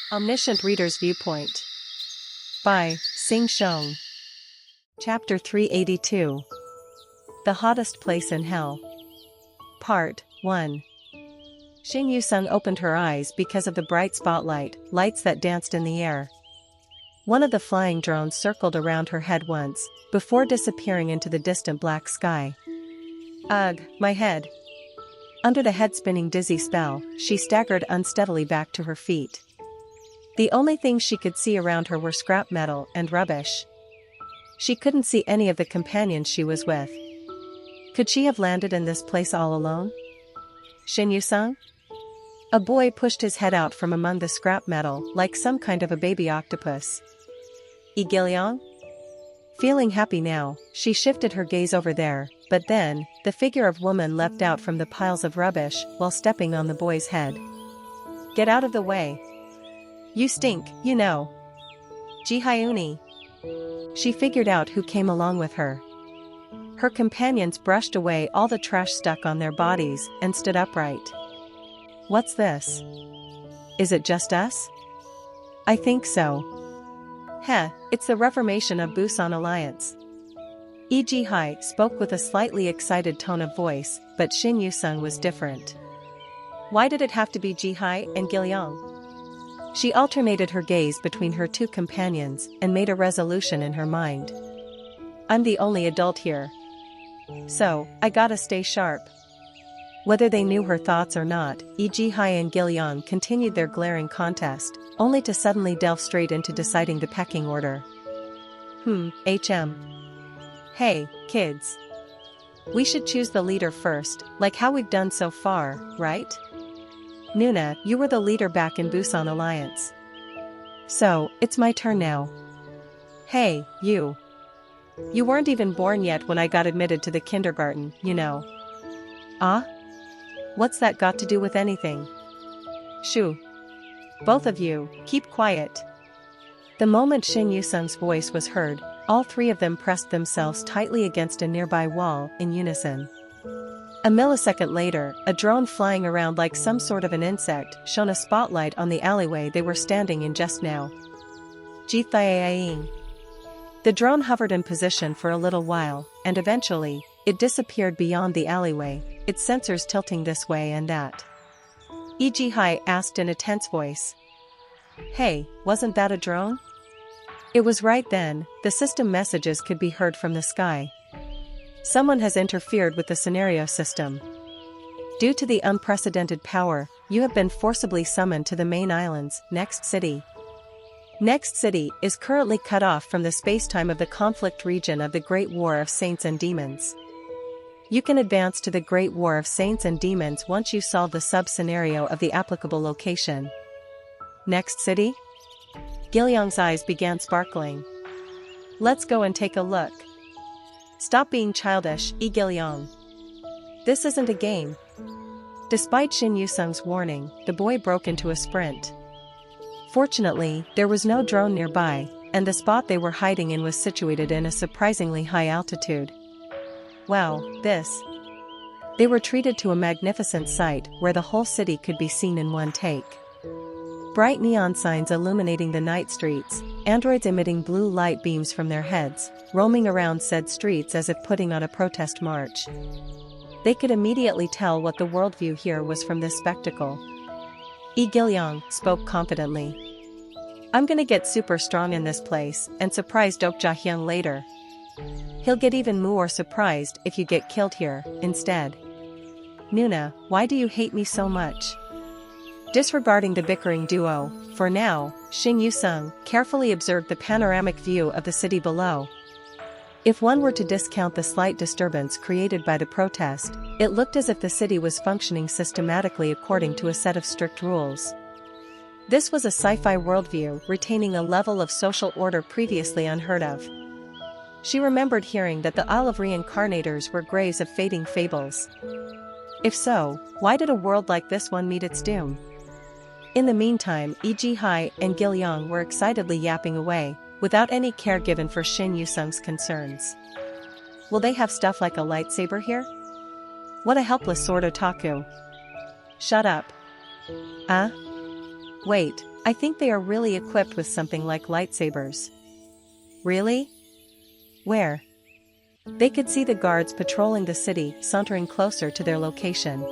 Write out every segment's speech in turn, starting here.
Omniscient Reader's Viewpoint by Sing Shong. Chapter 382. The Hottest Place in Hell. Part 1. Shin Yu-sung opened her eyes because of the bright spotlight, lights that danced in the air. One of the flying drones circled around her head once, before disappearing into the distant black sky. Ugh, my head. Under the head-spinning dizzy spell, she staggered unsteadily back to her feet. The only things she could see around her were scrap metal and rubbish. She couldn't see any of the companions she was with. Could she have landed in this place all alone? Shin Yu-sung? A boy pushed his head out from among the scrap metal like some kind of a baby octopus. Lee? Feeling happy now, she shifted her gaze over there, but then, the figure of woman leapt out from the piles of rubbish while stepping on the boy's head. Get out of the way. You stink, you know. Ji-hyuni. She figured out who came along with her. Her companions brushed away all the trash stuck on their bodies and stood upright. What's this? Is it just us? I think so. Heh, it's the reformation of Busan Alliance. Ji-hai spoke with a slightly excited tone of voice, but Shin Yu-sung was different. Why did it have to be Ji-hai and Gilyong? She alternated her gaze between her two companions and made a resolution in her mind. I'm the only adult here. So, I gotta stay sharp. Whether they knew her thoughts or not, Ji-hai and Gilyong continued their glaring contest, only to suddenly delve straight into deciding the pecking order. Hey, kids. We should choose the leader first, like how we've done so far, right? Nuna, you were the leader back in Busan Alliance. So, it's my turn now. Hey, you. You weren't even born yet when I got admitted to the kindergarten, you know. Ah? What's that got to do with anything? Shoo. Both of you, keep quiet. The moment Shin Yu-sung's voice was heard, all three of them pressed themselves tightly against a nearby wall, in unison. A millisecond later, a drone flying around like some sort of an insect shone a spotlight on the alleyway they were standing in just now. Ji-thae-aing. The drone hovered in position for a little while, and eventually, it disappeared beyond the alleyway, its sensors tilting this way and that. Ji-hai asked in a tense voice. Hey, wasn't that a drone? It was right then, the system messages could be heard from the sky. Someone has interfered with the scenario system. Due to the unprecedented power, you have been forcibly summoned to the main island's next city. Next city is currently cut off from the space-time of the conflict region of the Great War of Saints and Demons. You can advance to the Great War of Saints and Demons once you solve the sub-scenario of the applicable location. Next city? Gilyong's eyes began sparkling. Let's go and take a look. Stop being childish, Gilyong. This isn't a game. Despite Shin Yu-sung's warning, the boy broke into a sprint. Fortunately, there was no drone nearby, and the spot they were hiding in was situated in a surprisingly high altitude. Wow, this. They were treated to a magnificent sight where the whole city could be seen in one take. Bright neon signs illuminating the night streets, androids emitting blue light beams from their heads, roaming around said streets as if putting on a protest march. They could immediately tell what the worldview here was from this spectacle. Gilyong spoke confidently. I'm gonna get super strong in this place and surprise Dok Ja-hyun later. He'll get even more surprised if you get killed here, instead. Nuna, why do you hate me so much? Disregarding the bickering duo, for now, Shin Yu-sung carefully observed the panoramic view of the city below. If one were to discount the slight disturbance created by the protest, it looked as if the city was functioning systematically according to a set of strict rules. This was a sci-fi worldview retaining a level of social order previously unheard of. She remembered hearing that the Isle of Reincarnators were graves of fading fables. If so, why did a world like this one meet its doom? In the meantime, Ji-hai and Gilyong were excitedly yapping away, without any care given for Shin Yu-sung's concerns. Will they have stuff like a lightsaber here? What a helpless sword otaku. Shut up. Wait, I think they are really equipped with something like lightsabers. Really? Where? They could see the guards patrolling the city sauntering closer to their location.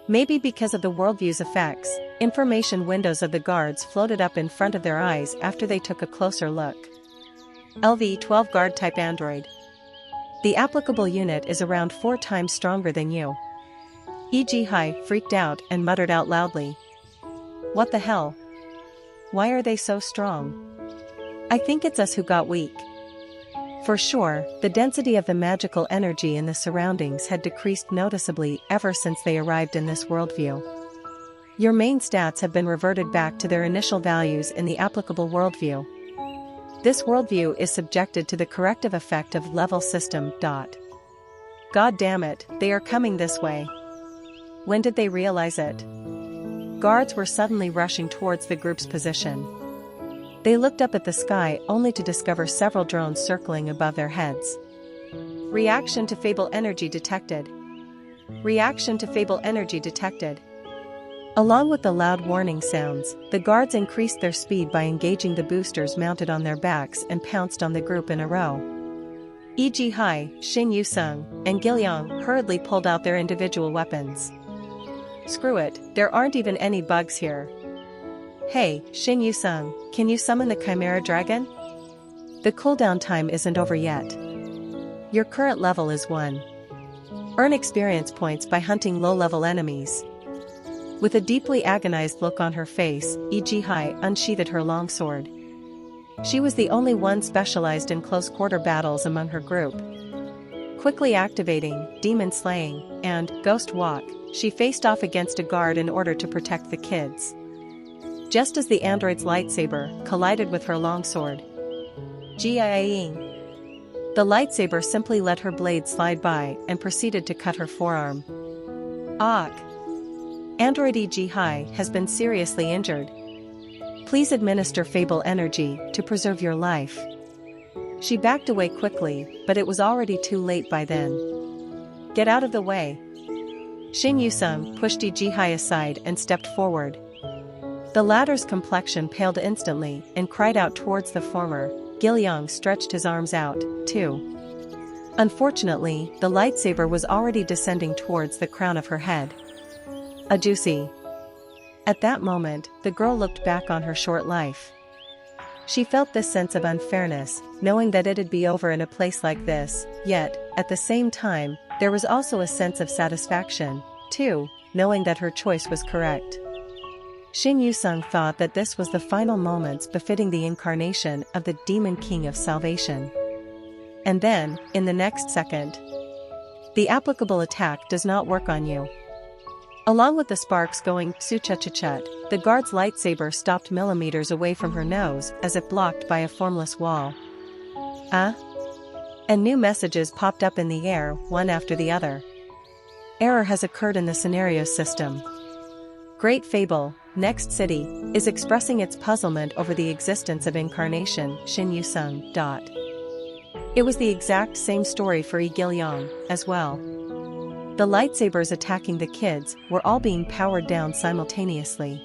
Maybe because of the worldview's effects, information windows of the guards floated up in front of their eyes after they took a closer look. LV-12 guard type android. The applicable unit is around 4 times stronger than you. E.g. High freaked out and muttered out loudly. What the hell? Why are they so strong? I think it's us who got weak. For sure, the density of the magical energy in the surroundings had decreased noticeably ever since they arrived in this worldview. Your main stats have been reverted back to their initial values in the applicable worldview. This worldview is subjected to the corrective effect of level system. God damn it, they are coming this way. When did they realize it? Guards were suddenly rushing towards the group's position. They looked up at the sky only to discover several drones circling above their heads. Reaction to Fable energy detected. Reaction to Fable energy detected. Along with the loud warning sounds, the guards increased their speed by engaging the boosters mounted on their backs and pounced on the group in a row. E.g. Hai, Shin Yu-sung, and Gilyong hurriedly pulled out their individual weapons. Screw it, there aren't even any bugs here. Hey, Shin Yu-sung, can you summon the Chimera Dragon? The cooldown time isn't over yet. Your current level is 1. Earn experience points by hunting low-level enemies. With a deeply agonized look on her face, E.g. Hai unsheathed her longsword. She was the only one specialized in close-quarter battles among her group. Quickly activating Demon Slaying and Ghost Walk, she faced off against a guard in order to protect the kids. Just as the android's lightsaber collided with her longsword. Jiaing. The lightsaber simply let her blade slide by and proceeded to cut her forearm. Auk. Android E.g. Hai has been seriously injured. Please administer Fable energy to preserve your life. She backed away quickly, but it was already too late by then. Get out of the way. Shin Yu-sung pushed E.g. Hai aside and stepped forward. The latter's complexion paled instantly and cried out towards the former. Gilyong stretched his arms out, too. Unfortunately, the lightsaber was already descending towards the crown of her head. A juicy. At that moment, the girl looked back on her short life. She felt this sense of unfairness, knowing that it'd be over in a place like this, yet, at the same time, there was also a sense of satisfaction, too, knowing that her choice was correct. Shin Yu-sung thought that this was the final moments befitting the incarnation of the Demon King of Salvation. And then, in the next second, the applicable attack does not work on you. Along with the sparks going su-cha-cha-chut, the guard's lightsaber stopped millimeters away from her nose as if blocked by a formless wall. And new messages popped up in the air, one after the other. Error has occurred in the scenario system. Great Fable, Next City, is expressing its puzzlement over the existence of incarnation, Shin Yu-sung. It was the exact same story for Yi Gilyong, as well. The lightsabers attacking the kids were all being powered down simultaneously.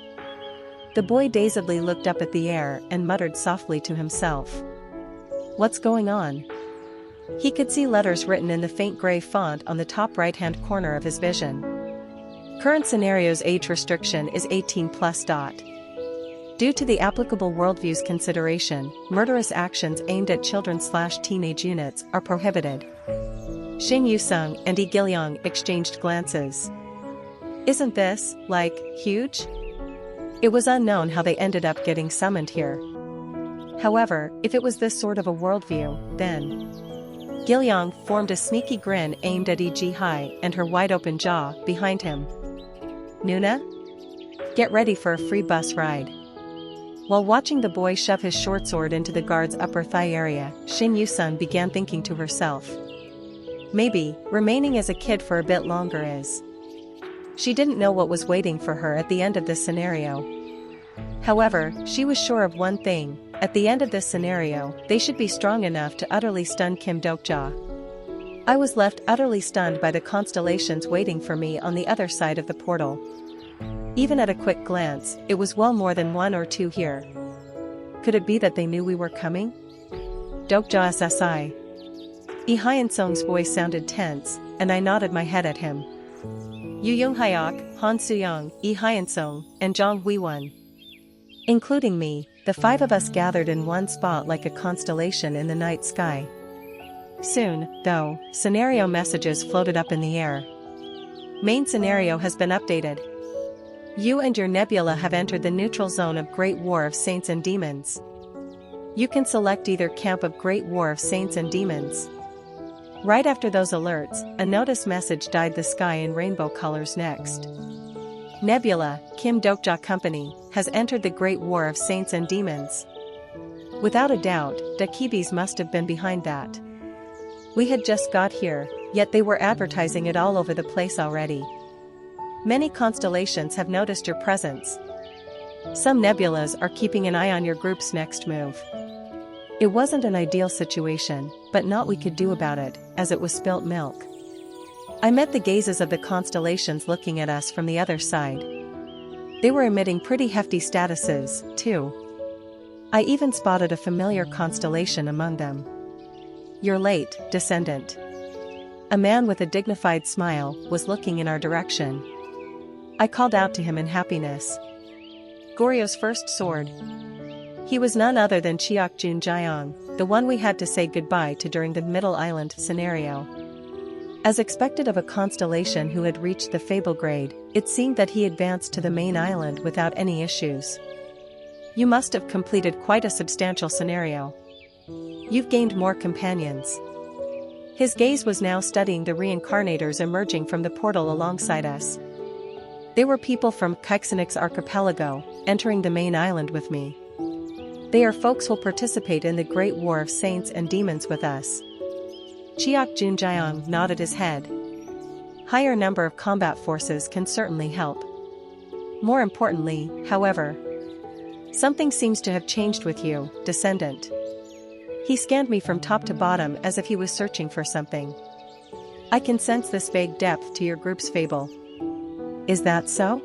The boy dazedly looked up at the air and muttered softly to himself. What's going on? He could see letters written in the faint gray font on the top right-hand corner of his vision. Current scenario's age restriction is 18+. Due to the applicable worldview's consideration, murderous actions aimed at children/teenage units are prohibited. Shin Yu-sung and Yi Gilyong exchanged glances. Isn't this, like, huge? It was unknown how they ended up getting summoned here. However, if it was this sort of a worldview, then... Gilyong formed a sneaky grin aimed at E.g. Hai and her wide-open jaw behind him. Nuna? Get ready for a free bus ride. While watching the boy shove his short sword into the guard's upper thigh area, Shin Yu-sung began thinking to herself. Maybe, remaining as a kid for a bit longer is. She didn't know what was waiting for her at the end of this scenario. However, she was sure of one thing, at the end of this scenario, they should be strong enough to utterly stun Kim Dokja. I was left utterly stunned by the constellations waiting for me on the other side of the portal. Even at a quick glance, it was well more than one or two here. Could it be that they knew we were coming? Dokja SSI. Lee Hyun-sung's voice sounded tense, and I nodded my head at him. Yu Young-hyuk, Han Soo-young, Lee Hyun-sung, and Jong Hui-won. Including me, the five of us gathered in one spot like a constellation in the night sky. Soon, though, scenario messages floated up in the air. Main scenario has been updated. You and your nebula have entered the neutral zone of Great War of Saints and Demons. You can select either camp of Great War of Saints and Demons. Right after those alerts, a notice message dyed the sky in rainbow colors next. Nebula, Kim Dokja Company, has entered the Great War of Saints and Demons. Without a doubt, Dakibis must have been behind that. We had just got here, yet they were advertising it all over the place already. Many constellations have noticed your presence. Some nebulas are keeping an eye on your group's next move. It wasn't an ideal situation, but naught we could do about it, as it was spilt milk. I met the gazes of the constellations looking at us from the other side. They were emitting pretty hefty statuses, too. I even spotted a familiar constellation among them. You're late, descendant. A man with a dignified smile was looking in our direction. I called out to him in happiness. Goryo's first sword. He was none other than Cheok Jun Jaeong, the one we had to say goodbye to during the Middle Island scenario. As expected of a constellation who had reached the Fable grade, it seemed that he advanced to the main island without any issues. You must have completed quite a substantial scenario. You've gained more companions. His gaze was now studying the reincarnators emerging from the portal alongside us. They were people from Keixenix archipelago, entering the main island with me. They are folks who'll participate in the Great War of Saints and Demons with us. Cheok Jun Jaeong nodded his head. Higher number of combat forces can certainly help. More importantly, however, something seems to have changed with you, descendant. He scanned me from top to bottom as if he was searching for something. I can sense this vague depth to your group's fable. Is that so?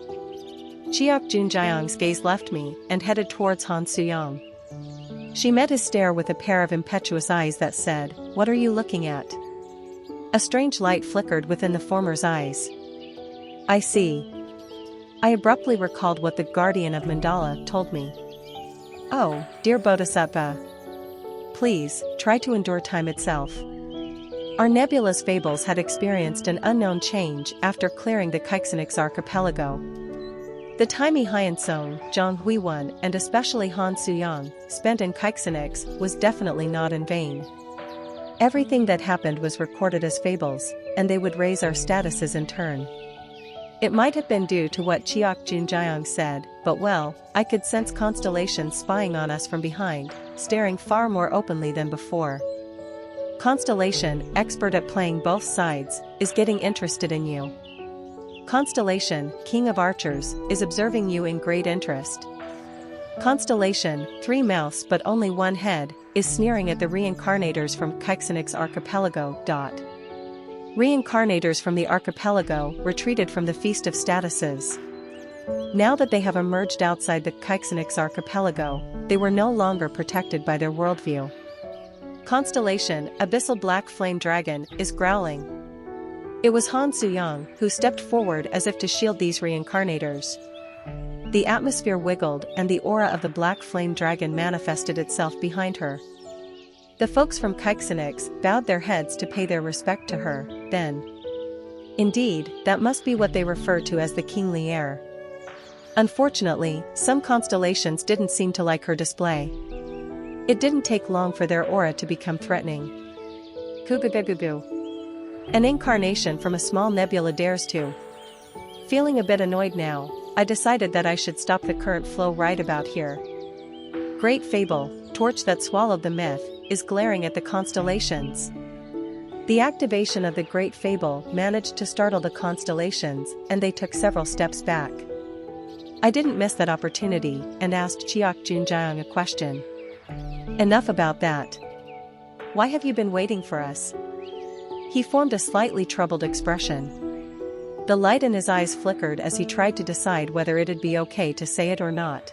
Cheok Jun Jaeong's gaze left me and headed towards Han Soo-young. She met his stare with a pair of impetuous eyes that said, "What are you looking at?" A strange light flickered within the former's eyes. I see. I abruptly recalled what the guardian of Mandala told me. Oh, dear Bodhisattva. Please, try to endure time itself. Our nebulous fables had experienced an unknown change after clearing the Keixenix archipelago. The time Lee Hyun-sung, Jong Hui-won and especially Han Soo-young spent in Keixenix was definitely not in vain. Everything that happened was recorded as fables, and they would raise our statuses in turn. It might have been due to what Cheok Jun Jaeong said, but well, I could sense constellations spying on us from behind, staring far more openly than before. Constellation, expert at playing both sides, is getting interested in you. Constellation, King of Archers, is observing you in great interest. Constellation, 3 mouths but only 1 head, is sneering at the reincarnators from Keixenix archipelago. Reincarnators from the archipelago retreated from the Feast of Statuses. Now that they have emerged outside the Keixenix archipelago, they were no longer protected by their worldview. Constellation, Abyssal Black Flame Dragon, is growling. It was Han Soo-young who stepped forward as if to shield these reincarnators. The atmosphere wiggled and the aura of the Black Flame Dragon manifested itself behind her. The folks from Keixenix bowed their heads to pay their respect to her, then. Indeed, that must be what they refer to as the kingly air. Unfortunately, some constellations didn't seem to like her display. It didn't take long for their aura to become threatening. Kugugugugu. An incarnation from a small nebula dares to. Feeling a bit annoyed now, I decided that I should stop the current flow right about here. Great fable, torch that swallowed the myth, is glaring at the constellations. The activation of the great fable managed to startle the constellations, and they took several steps back. I didn't miss that opportunity and asked Cheok Jun Jaeong a question. Enough about that. Why have you been waiting for us? He formed a slightly troubled expression. The light in his eyes flickered as he tried to decide whether it'd be okay to say it or not.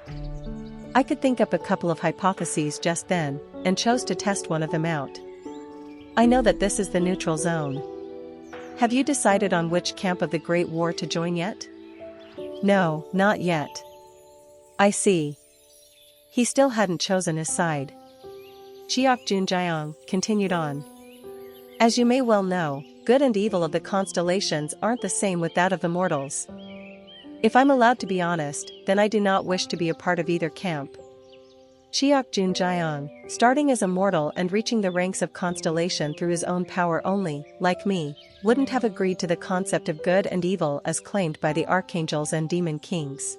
I could think up a couple of hypotheses just then, and chose to test one of them out. I know that this is the neutral zone. Have you decided on which camp of the Great War to join yet? No, not yet. I see. He still hadn't chosen his side. Chiak Junjiang continued on. As you may well know, good and evil of the constellations aren't the same with that of the mortals. If I'm allowed to be honest, then I do not wish to be a part of either camp. Chiak Junjiang, starting as a mortal and reaching the ranks of constellation through his own power only, like me, wouldn't have agreed to the concept of good and evil as claimed by the archangels and demon kings.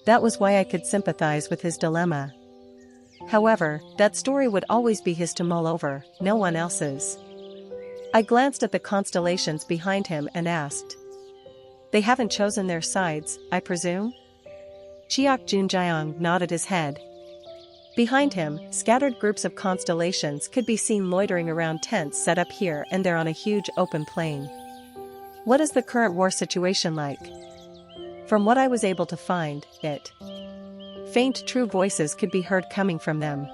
That was why I could sympathize with his dilemma. However, that story would always be his to mull over, no one else's. I glanced at the constellations behind him and asked. They haven't chosen their sides, I presume? Chiak Junjiang nodded his head. Behind him, scattered groups of constellations could be seen loitering around tents set up here and there on a huge open plain. What is the current war situation like? From what I was able to find, faint true voices could be heard coming from them.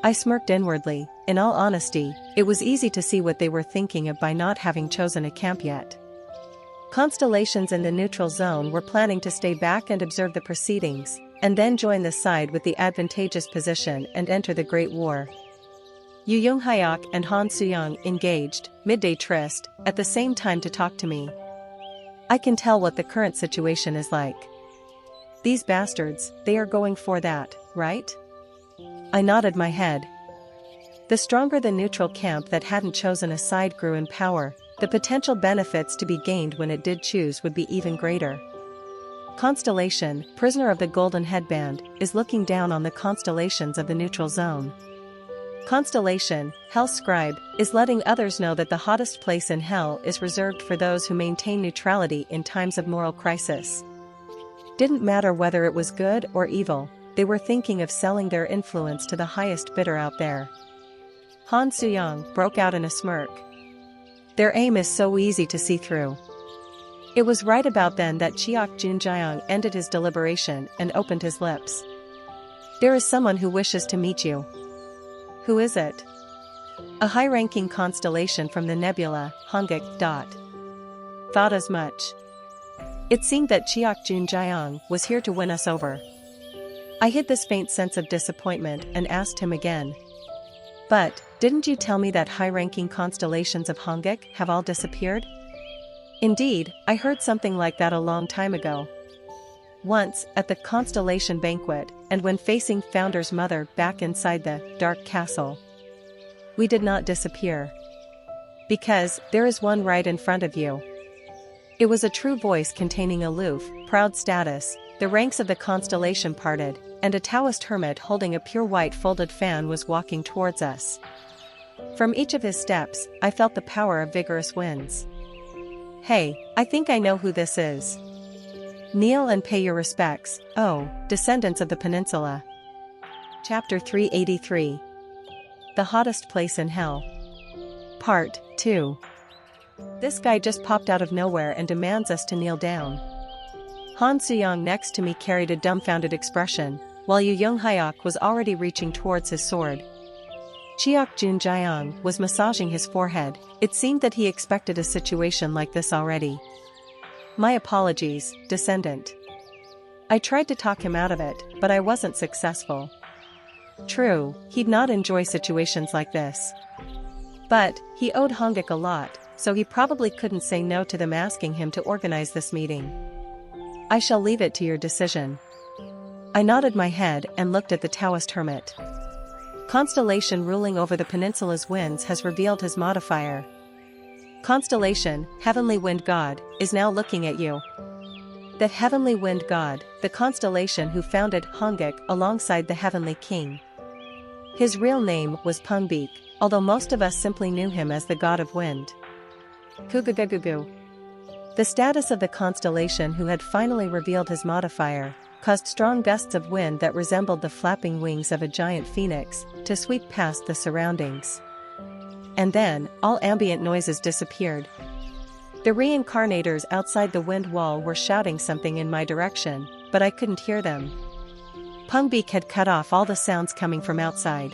I smirked inwardly. In all honesty, it was easy to see what they were thinking of by not having chosen a camp yet. Constellations in the neutral zone were planning to stay back and observe the proceedings, and then join the side with the advantageous position and enter the Great War. Yu Yonghyuk and Han Suyang engaged, midday tryst, at the same time to talk to me. I can tell what the current situation is like. These bastards, they are going for that, right? I nodded my head. The stronger the neutral camp that hadn't chosen a side grew in power, the potential benefits to be gained when it did choose would be even greater. Constellation, prisoner of the golden headband, is looking down on the constellations of the neutral zone. Constellation, Hell Scribe, is letting others know that the hottest place in hell is reserved for those who maintain neutrality in times of moral crisis. Didn't matter whether it was good or evil, they were thinking of selling their influence to the highest bidder out there. Han Suyang broke out in a smirk. Their aim is so easy to see through. It was right about then that Chiak Junjiang ended his deliberation and opened his lips. There is someone who wishes to meet you. Who is it? A high-ranking constellation from the nebula, Hongik. Thought as much. It seemed that Chiak Junjiang was here to win us over. I hid this faint sense of disappointment and asked him again. But, didn't you tell me that high-ranking constellations of Hongik have all disappeared? Indeed, I heard something like that a long time ago. Once, at the Constellation Banquet, and when facing Founder's mother back inside the Dark Castle. We did not disappear. Because, there is one right in front of you. It was a true voice containing aloof, proud status. The ranks of the constellation parted, and a Taoist hermit holding a pure white folded fan was walking towards us. From each of his steps, I felt the power of vigorous winds. Hey, I think I know who this is. Kneel and pay your respects, oh, descendants of the peninsula. Chapter 383. The Hottest Place in Hell. Part 2. This guy just popped out of nowhere and demands us to kneel down. Han Suyang next to me carried a dumbfounded expression, while Yu Yonghyuk was already reaching towards his sword. Chiak Junjiang was massaging his forehead. It seemed that he expected a situation like this already. My apologies, descendant. I tried to talk him out of it, but I wasn't successful. True, he'd not enjoy situations like this. But, he owed Hongik a lot, so he probably couldn't say no to them asking him to organize this meeting. I shall leave it to your decision. I nodded my head and looked at the Taoist hermit. Constellation ruling over the peninsula's winds has revealed his modifier. Constellation, Heavenly Wind God, is now looking at you. That Heavenly Wind God, the constellation who founded Hongik alongside the Heavenly King. His real name was Pungbik, although most of us simply knew him as the God of Wind. Kugugugugu. The status of the constellation who had finally revealed his modifier, caused strong gusts of wind that resembled the flapping wings of a giant phoenix, to sweep past the surroundings. And then, all ambient noises disappeared. The reincarnators outside the wind wall were shouting something in my direction, but I couldn't hear them. Pungbeak had cut off all the sounds coming from outside.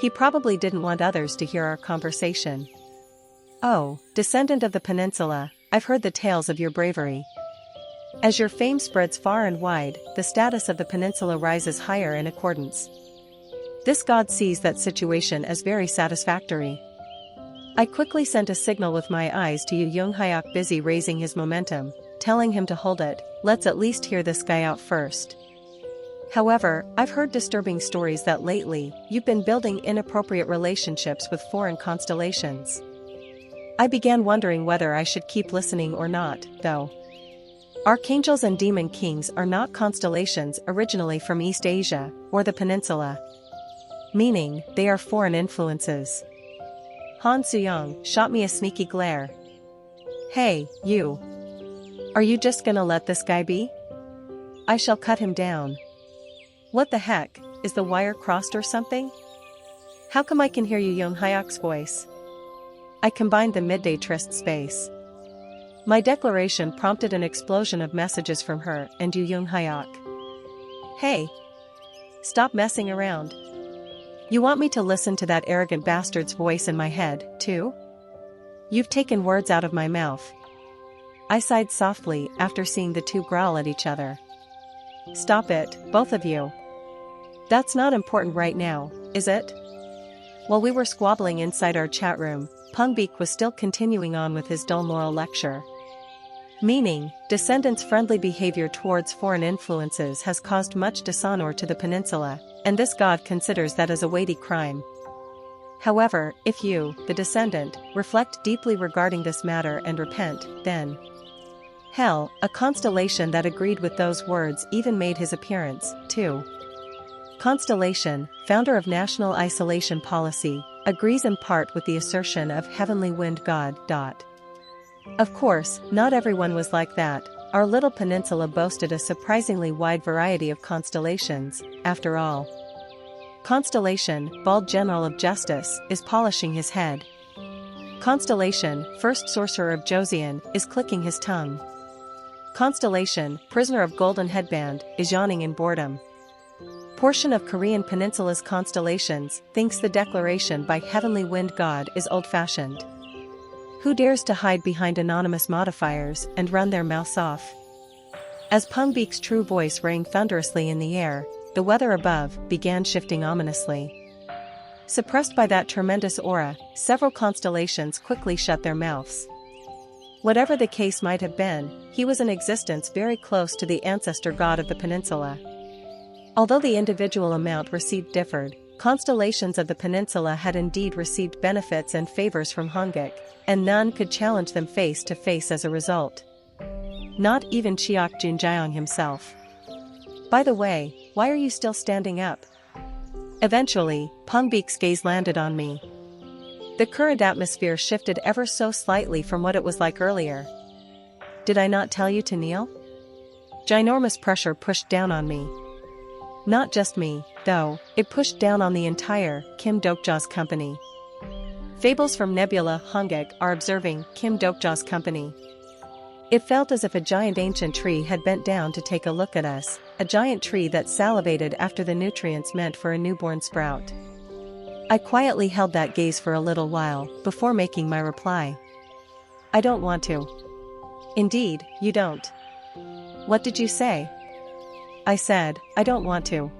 He probably didn't want others to hear our conversation. "Oh, descendant of the peninsula, I've heard the tales of your bravery. As your fame spreads far and wide, the status of the peninsula rises higher in accordance. This god sees that situation as very satisfactory." I quickly sent a signal with my eyes to Yoonghyeok, busy raising his momentum, telling him to hold it. "Let's at least hear this guy out first. However, I've heard disturbing stories that lately, you've been building inappropriate relationships with foreign constellations." I began wondering whether I should keep listening or not, though. Archangels and demon kings are not constellations originally from East Asia, or the peninsula. Meaning, they are foreign influences. Han Suyong shot me a sneaky glare. "Hey, you. Are you just gonna let this guy be? I shall cut him down." "What the heck, is the wire crossed or something? How come I can hear Yoonghyeok's voice?" I combined the midday tryst space. My declaration prompted an explosion of messages from her and Yoonghyeok. "Hey! Stop messing around. You want me to listen to that arrogant bastard's voice in my head, too? You've taken words out of my mouth." I sighed softly after seeing the two growl at each other. "Stop it, both of you. That's not important right now, is it?" While we were squabbling inside our chat room, Pungbeak was still continuing on with his dull moral lecture. Meaning, descendants' friendly behavior towards foreign influences has caused much dishonor to the peninsula, and this god considers that as a weighty crime. However, if you, the descendant, reflect deeply regarding this matter and repent, then... Hell, a constellation that agreed with those words even made his appearance, too. Constellation, founder of National Isolation Policy, agrees in part with the assertion of Heavenly Wind God. Of course, not everyone was like that. Our little peninsula boasted a surprisingly wide variety of constellations, after all. Constellation, bald general of justice, is polishing his head. Constellation, first sorcerer of Joseon, is clicking his tongue. Constellation, prisoner of golden headband, is yawning in boredom. Portion of Korean peninsula's constellations thinks the declaration by Heavenly Wind God is old-fashioned. Who dares to hide behind anonymous modifiers and run their mouths off? As Pungbeak's true voice rang thunderously in the air, the weather above began shifting ominously. Suppressed by that tremendous aura, several constellations quickly shut their mouths. Whatever the case might have been, he was in existence very close to the ancestor god of the peninsula. Although the individual amount received differed, constellations of the peninsula had indeed received benefits and favors from Hongik, and none could challenge them face to face as a result. Not even Cheok Junjeong himself. "By the way, why are you still standing up?" Eventually, Pungbeak's gaze landed on me. The current atmosphere shifted ever so slightly from what it was like earlier. "Did I not tell you to kneel?" Ginormous pressure pushed down on me. Not just me, though, it pushed down on the entire Kim Dokja's company. Fables from Nebula Hongik are observing Kim Dokja's company. It felt as if a giant ancient tree had bent down to take a look at us, a giant tree that salivated after the nutrients meant for a newborn sprout. I quietly held that gaze for a little while before making my reply. "I don't want to." "Indeed, you don't. What did you say?" I said, "I don't want to."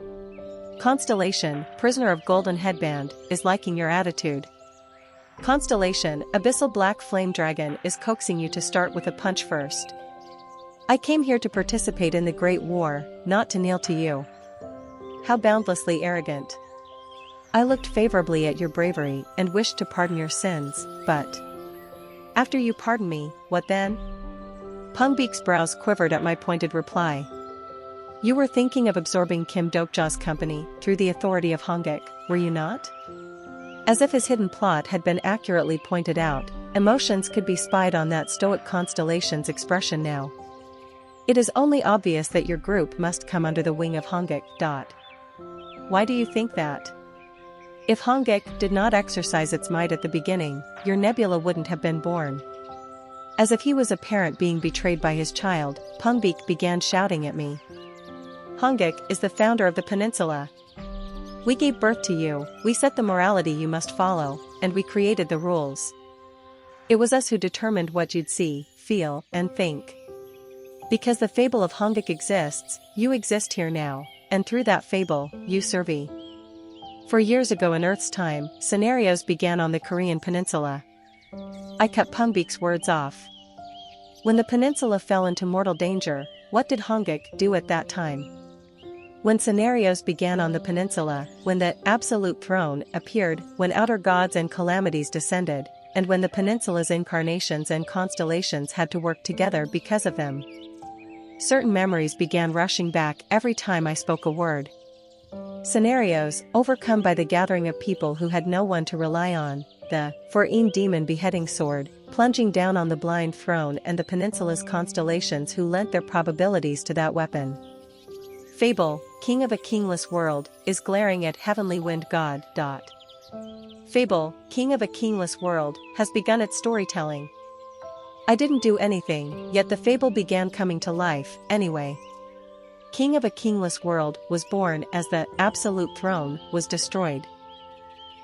Constellation, prisoner of golden headband, is liking your attitude. Constellation, abyssal black flame dragon, is coaxing you to start with a punch first. I came here to participate in the Great War, not to kneel to you. How boundlessly arrogant. I looked favorably at your bravery and wished to pardon your sins, but... After you pardon me, what then? Pungbeak's brows quivered at my pointed reply. You were thinking of absorbing Kim Dokja's company through the authority of Hongik, were you not? As if his hidden plot had been accurately pointed out, emotions could be spied on that stoic constellation's expression now. It is only obvious that your group must come under the wing of Hongik. Why do you think that? If Hongik did not exercise its might at the beginning, your nebula wouldn't have been born. As if he was a parent being betrayed by his child, Pungbik began shouting at me. Hongik is the founder of the peninsula. We gave birth to you, we set the morality you must follow, and we created the rules. It was us who determined what you'd see, feel, and think. Because the fable of Hongik exists, you exist here now, and through that fable, you survey. For years ago in Earth's time, scenarios began on the Korean peninsula. I cut Pungbik's words off. When the peninsula fell into mortal danger, what did Hongik do at that time? When scenarios began on the peninsula, when the absolute throne appeared, when outer gods and calamities descended, and when the peninsula's incarnations and constellations had to work together because of them. Certain memories began rushing back every time I spoke a word. Scenarios, overcome by the gathering of people who had no one to rely on, the foreign demon beheading sword, plunging down on the blind throne and the peninsula's constellations who lent their probabilities to that weapon. Fable, king of a kingless world, is glaring at heavenly wind god. Fable, king of a kingless world, has begun its storytelling. I didn't do anything, yet the fable began coming to life, anyway. King of a kingless world was born as the absolute throne was destroyed.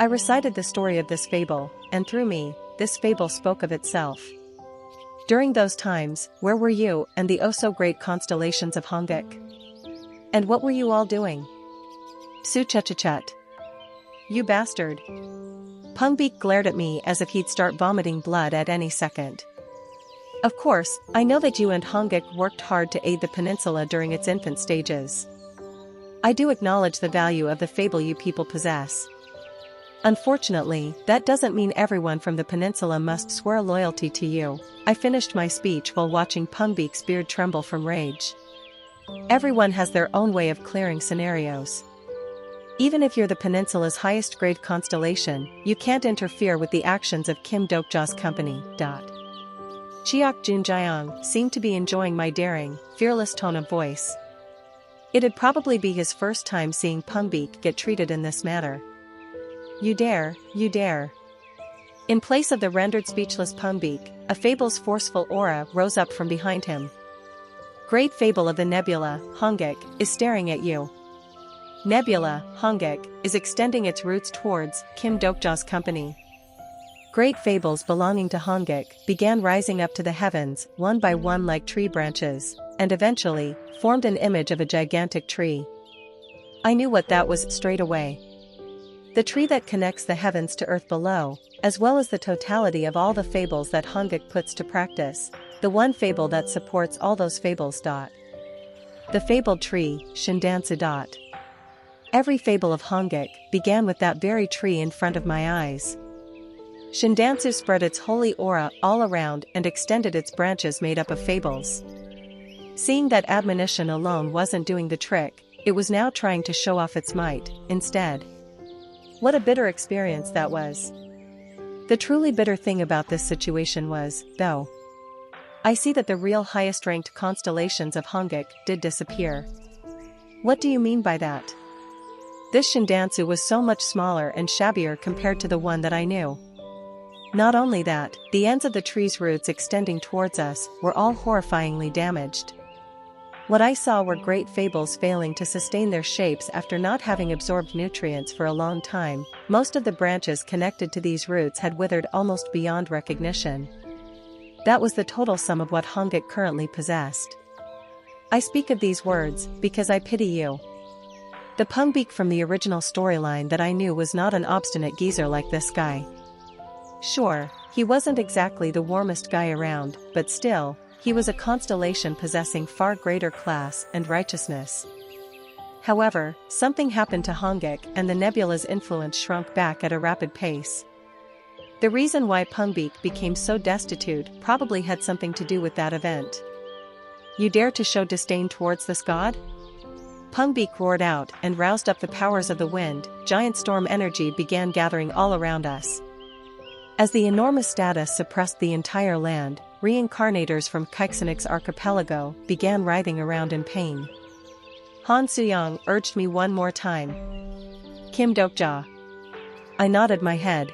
I recited the story of this fable, and through me, this fable spoke of itself. During those times, where were you and the oh-so-great constellations of Hongik? And what were you all doing? Su-cha-cha-chat. You bastard. Pungbik glared at me as if he'd start vomiting blood at any second. Of course, I know that you and Hongik worked hard to aid the peninsula during its infant stages. I do acknowledge the value of the fable you people possess. Unfortunately, that doesn't mean everyone from the peninsula must swear loyalty to you. I finished my speech while watching Pungbik's beard tremble from rage. Everyone has their own way of clearing scenarios. Even if you're the peninsula's highest grade constellation, you can't interfere with the actions of Kim Dokja's company. Cheok Junjiang seemed to be enjoying my daring, fearless tone of voice. It'd probably be his first time seeing Pungbik get treated in this manner. You dare, you dare. In place of the rendered speechless Pungbik, a fable's forceful aura rose up from behind him. Great fable of the nebula, Hongik, is staring at you. Nebula, Hongik, is extending its roots towards Kim Dokja's company. Great fables belonging to Hongik began rising up to the heavens, one by one like tree branches, and eventually, formed an image of a gigantic tree. I knew what that was straight away. The tree that connects the heavens to earth below, as well as the totality of all the fables that Hongik puts to practice, the one fable that supports all those fables. The fabled tree, Shindansu. Every fable of Hongik began with that very tree in front of my eyes. Shindansu spread its holy aura all around and extended its branches made up of fables. Seeing that admonition alone wasn't doing the trick, it was now trying to show off its might, instead. What a bitter experience that was. The truly bitter thing about this situation was, though, I see that the real highest-ranked constellations of Hongik did disappear. What do you mean by that? This Shindansu was so much smaller and shabbier compared to the one that I knew. Not only that, the ends of the tree's roots extending towards us were all horrifyingly damaged. What I saw were great fables failing to sustain their shapes after not having absorbed nutrients for a long time. Most of the branches connected to these roots had withered almost beyond recognition. That was the total sum of what Hongik currently possessed. I speak of these words because I pity you. The Pungbik from the original storyline that I knew was not an obstinate geezer like this guy. Sure, he wasn't exactly the warmest guy around, but still, he was a constellation possessing far greater class and righteousness. However, something happened to Hongik and the nebula's influence shrunk back at a rapid pace. The reason why Pungbik became so destitute probably had something to do with that event. You dare to show disdain towards this god? Pungbik roared out and roused up the powers of the wind. Giant storm energy began gathering all around us. As the enormous status suppressed the entire land, reincarnators from Keixenik's archipelago began writhing around in pain. Han Suyang urged me one more time. Kim Dokja. I nodded my head.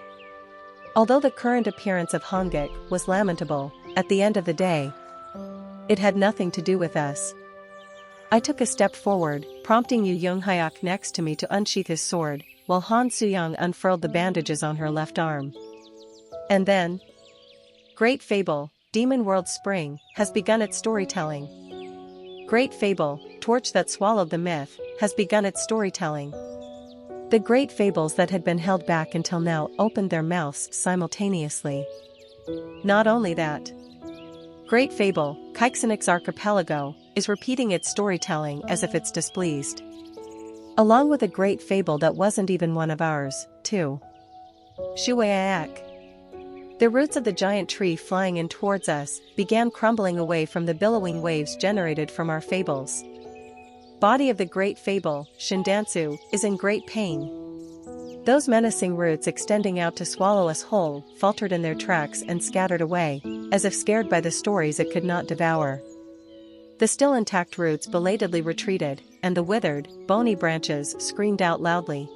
Although the current appearance of Hongik was lamentable, at the end of the day, it had nothing to do with us. I took a step forward, prompting Yu Younghyuk next to me to unsheath his sword, while Han Suyong unfurled the bandages on her left arm. And then, Great Fable, Demon World Spring, has begun its storytelling. Great Fable, Torch that Swallowed the Myth, has begun its storytelling. The great fables that had been held back until now opened their mouths simultaneously. Not only that, Great Fable, Keixenix Archipelago, is repeating its storytelling as if it's displeased. Along with a great fable that wasn't even one of ours, too. Shuayak. The roots of the giant tree flying in towards us began crumbling away from the billowing waves generated from our fables. Body of the great fable, Shindansu, is in great pain. Those menacing roots extending out to swallow us whole faltered in their tracks and scattered away, as if scared by the stories it could not devour. The still intact roots belatedly retreated, and the withered, bony branches screamed out loudly.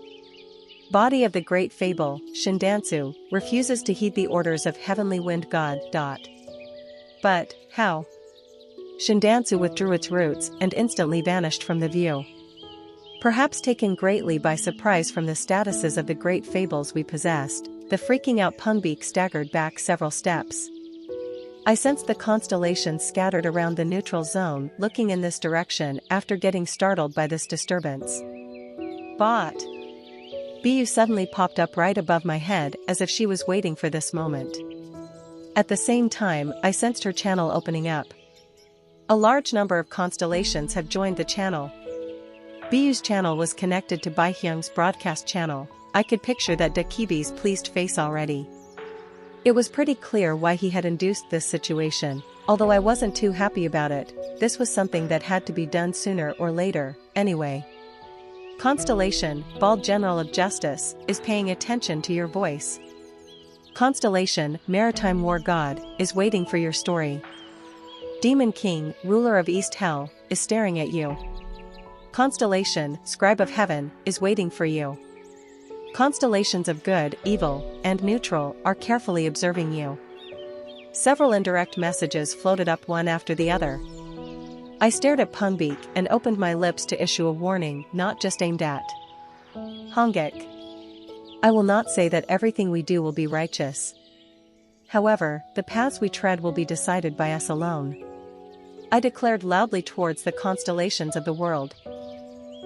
Body of the great fable, Shindansu, refuses to heed the orders of heavenly wind god. But, how? Shindansu withdrew its roots and instantly vanished from the view. Perhaps taken greatly by surprise from the statuses of the great fables we possessed, the freaking out Punbeak staggered back several steps. I sensed the constellations scattered around the neutral zone looking in this direction after getting startled by this disturbance. But Bu suddenly popped up right above my head as if she was waiting for this moment. At the same time, I sensed her channel opening up. A large number of constellations had joined the channel. Bu's channel was connected to Baihyung's broadcast channel. I could picture that Dakibi's pleased face already. It was pretty clear why he had induced this situation, although I wasn't too happy about it. This was something that had to be done sooner or later, anyway. Constellation, Bald General of Justice, is paying attention to your voice. Constellation, Maritime War God, is waiting for your story. Demon King, Ruler of East Hell, is staring at you. Constellation, Scribe of Heaven, is waiting for you. Constellations of good, evil, and neutral are carefully observing you. Several indirect messages floated up one after the other. I stared at Punbeak and opened my lips to issue a warning not just aimed at Hongik. I will not say that everything we do will be righteous. However, the paths we tread will be decided by us alone. I declared loudly towards the constellations of the world.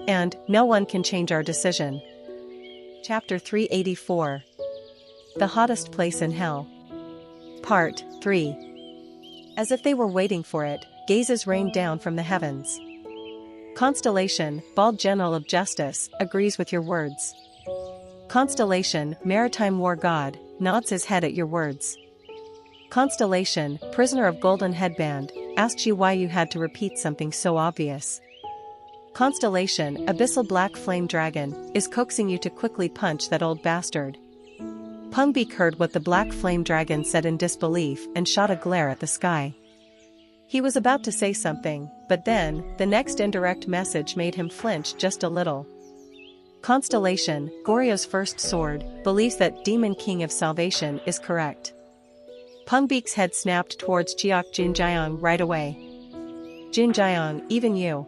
And no one can change our decision. Chapter 384. The Hottest Place in Hell. Part 3. As if they were waiting for it, gazes rained down from the heavens. Constellation, Bald General of Justice, agrees with your words. Constellation, Maritime War God, nods his head at your words. Constellation, Prisoner of Golden Headband, asks you why you had to repeat something so obvious. Constellation, Abyssal Black Flame Dragon, is coaxing you to quickly punch that old bastard. Punbeak heard what the Black Flame Dragon said in disbelief and shot a glare at the sky. He was about to say something, but then, the next indirect message made him flinch just a little. Constellation, Goryo's first sword, believes that Demon King of Salvation is correct. Punbeak's head snapped towards Cheok Junjiang right away. Junjiang, even you.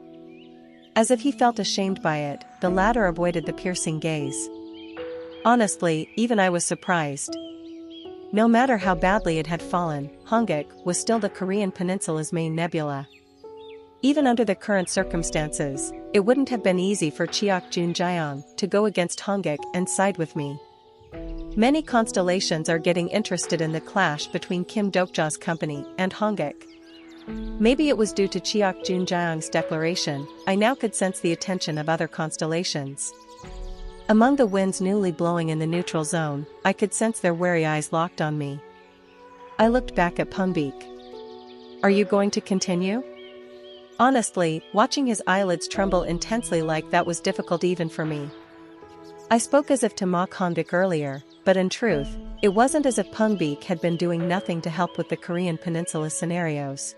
As if he felt ashamed by it, the latter avoided the piercing gaze. Honestly, even I was surprised. No matter how badly it had fallen, Hongik was still the Korean peninsula's main nebula. Even under the current circumstances, it wouldn't have been easy for Cheok Junjiang to go against Hongik and side with me. Many constellations are getting interested in the clash between Kim Dokja's company and Hongik. Maybe it was due to Cheok Junjiang's declaration. I now could sense the attention of other constellations. Among the winds newly blowing in the neutral zone, I could sense their wary eyes locked on me. I looked back at Punbeak. Are you going to continue? Honestly, watching his eyelids tremble intensely like that was difficult even for me. I spoke as if to mock Hongik earlier, but in truth, it wasn't as if Punbeak had been doing nothing to help with the Korean peninsula scenarios.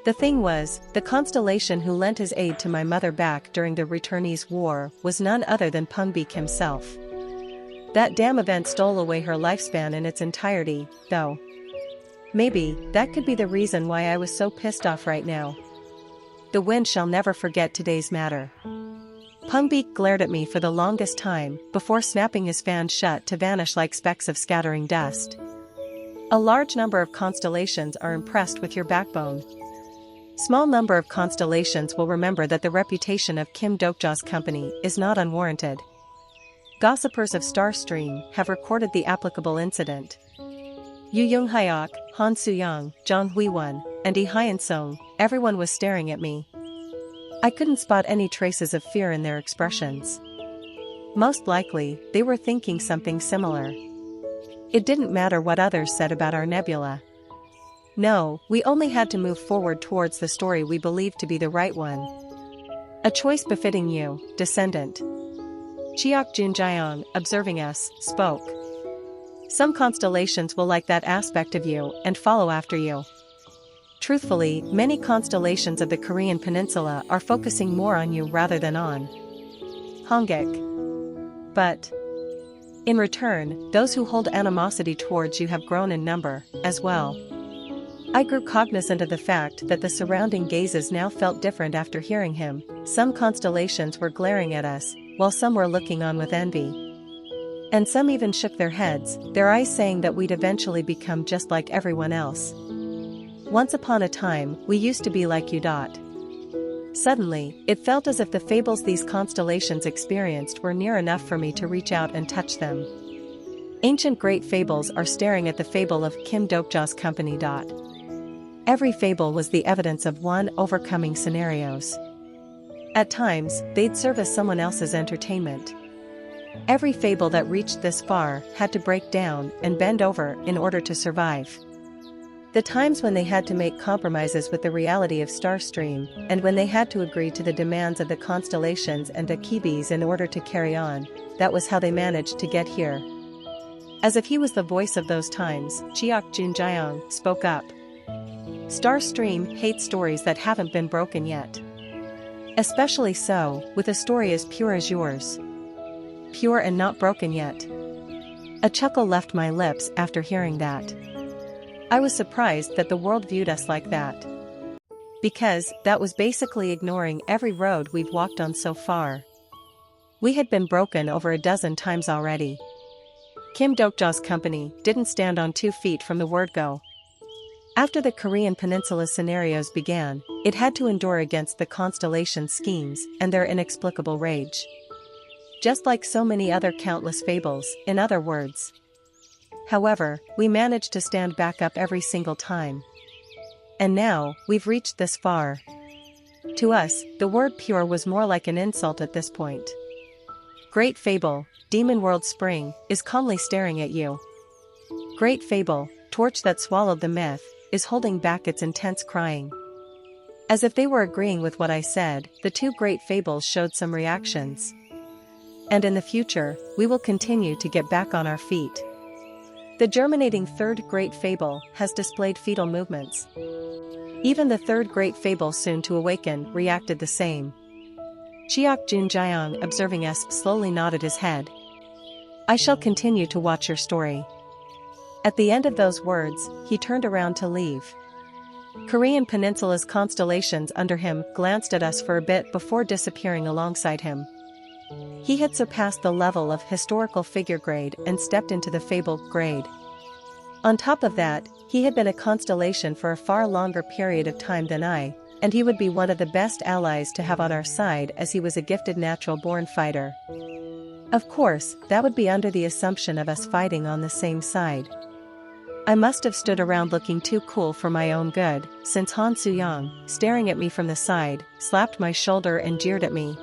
The thing was, the constellation who lent his aid to my mother back during the Returnees' War was none other than Punbeak himself. That damn event stole away her lifespan in its entirety, though. Maybe, that could be the reason why I was so pissed off right now. The wind shall never forget today's matter. Pungbeak glared at me for the longest time, before snapping his fan shut to vanish like specks of scattering dust. A large number of constellations are impressed with your backbone. Small number of constellations will remember that the reputation of Kim Dokja's company is not unwarranted. Gossipers of Starstream have recorded the applicable incident. Yu Younghyuk, Han Suyang, Zhang Huiwen, and Yi Hyun-sung, everyone was staring at me. I couldn't spot any traces of fear in their expressions. Most likely, they were thinking something similar. It didn't matter what others said about our nebula. No, we only had to move forward towards the story we believed to be the right one. A choice befitting you, descendant. Chiok Junjiang, observing us, spoke. Some constellations will like that aspect of you and follow after you. Truthfully, many constellations of the Korean peninsula are focusing more on you rather than on Hongik. But in return, those who hold animosity towards you have grown in number, as well. I grew cognizant of the fact that the surrounding gazes now felt different after hearing him. Some constellations were glaring at us, while some were looking on with envy. And some even shook their heads, their eyes saying that we'd eventually become just like everyone else. Once upon a time, we used to be like you. Suddenly, it felt as if the fables these constellations experienced were near enough for me to reach out and touch them. Ancient great fables are staring at the fable of Kim Dokja's company. Every fable was the evidence of one overcoming scenarios. At times, they'd serve as someone else's entertainment. Every fable that reached this far had to break down and bend over in order to survive. The times when they had to make compromises with the reality of Starstream, and when they had to agree to the demands of the constellations and Akibis in order to carry on, that was how they managed to get here. As if he was the voice of those times, Chiok Junjiang spoke up. Starstream hates stories that haven't been broken yet. Especially so, with a story as pure as yours. Pure and not broken yet. A chuckle left my lips after hearing that. I was surprised that the world viewed us like that. Because that was basically ignoring every road we've walked on so far. We had been broken over a dozen times already. Kim Dokja's company didn't stand on 2 feet from the word go. After the Korean Peninsula scenarios began, it had to endure against the constellation schemes and their inexplicable rage. Just like so many other countless fables, in other words. However, we managed to stand back up every single time. And now, we've reached this far. To us, the word pure was more like an insult at this point. Great fable, Demon World Spring, is calmly staring at you. Great fable, Torch that swallowed the myth, is holding back its intense crying. As if they were agreeing with what I said, the 2 great fables showed some reactions. And in the future, we will continue to get back on our feet. The germinating 3rd great fable has displayed fetal movements. Even the 3rd great fable soon to awaken reacted the same. Chiok Junjiang, observing us, slowly nodded his head. I shall continue to watch your story. At the end of those words, he turned around to leave. Korean Peninsula's constellations under him glanced at us for a bit before disappearing alongside him. He had surpassed the level of historical figure grade and stepped into the fable grade. On top of that, he had been a constellation for a far longer period of time than I, and he would be one of the best allies to have on our side as he was a gifted natural-born fighter. Of course, that would be under the assumption of us fighting on the same side. I must have stood around looking too cool for my own good, since Han Suyang, staring at me from the side, slapped my shoulder and jeered at me.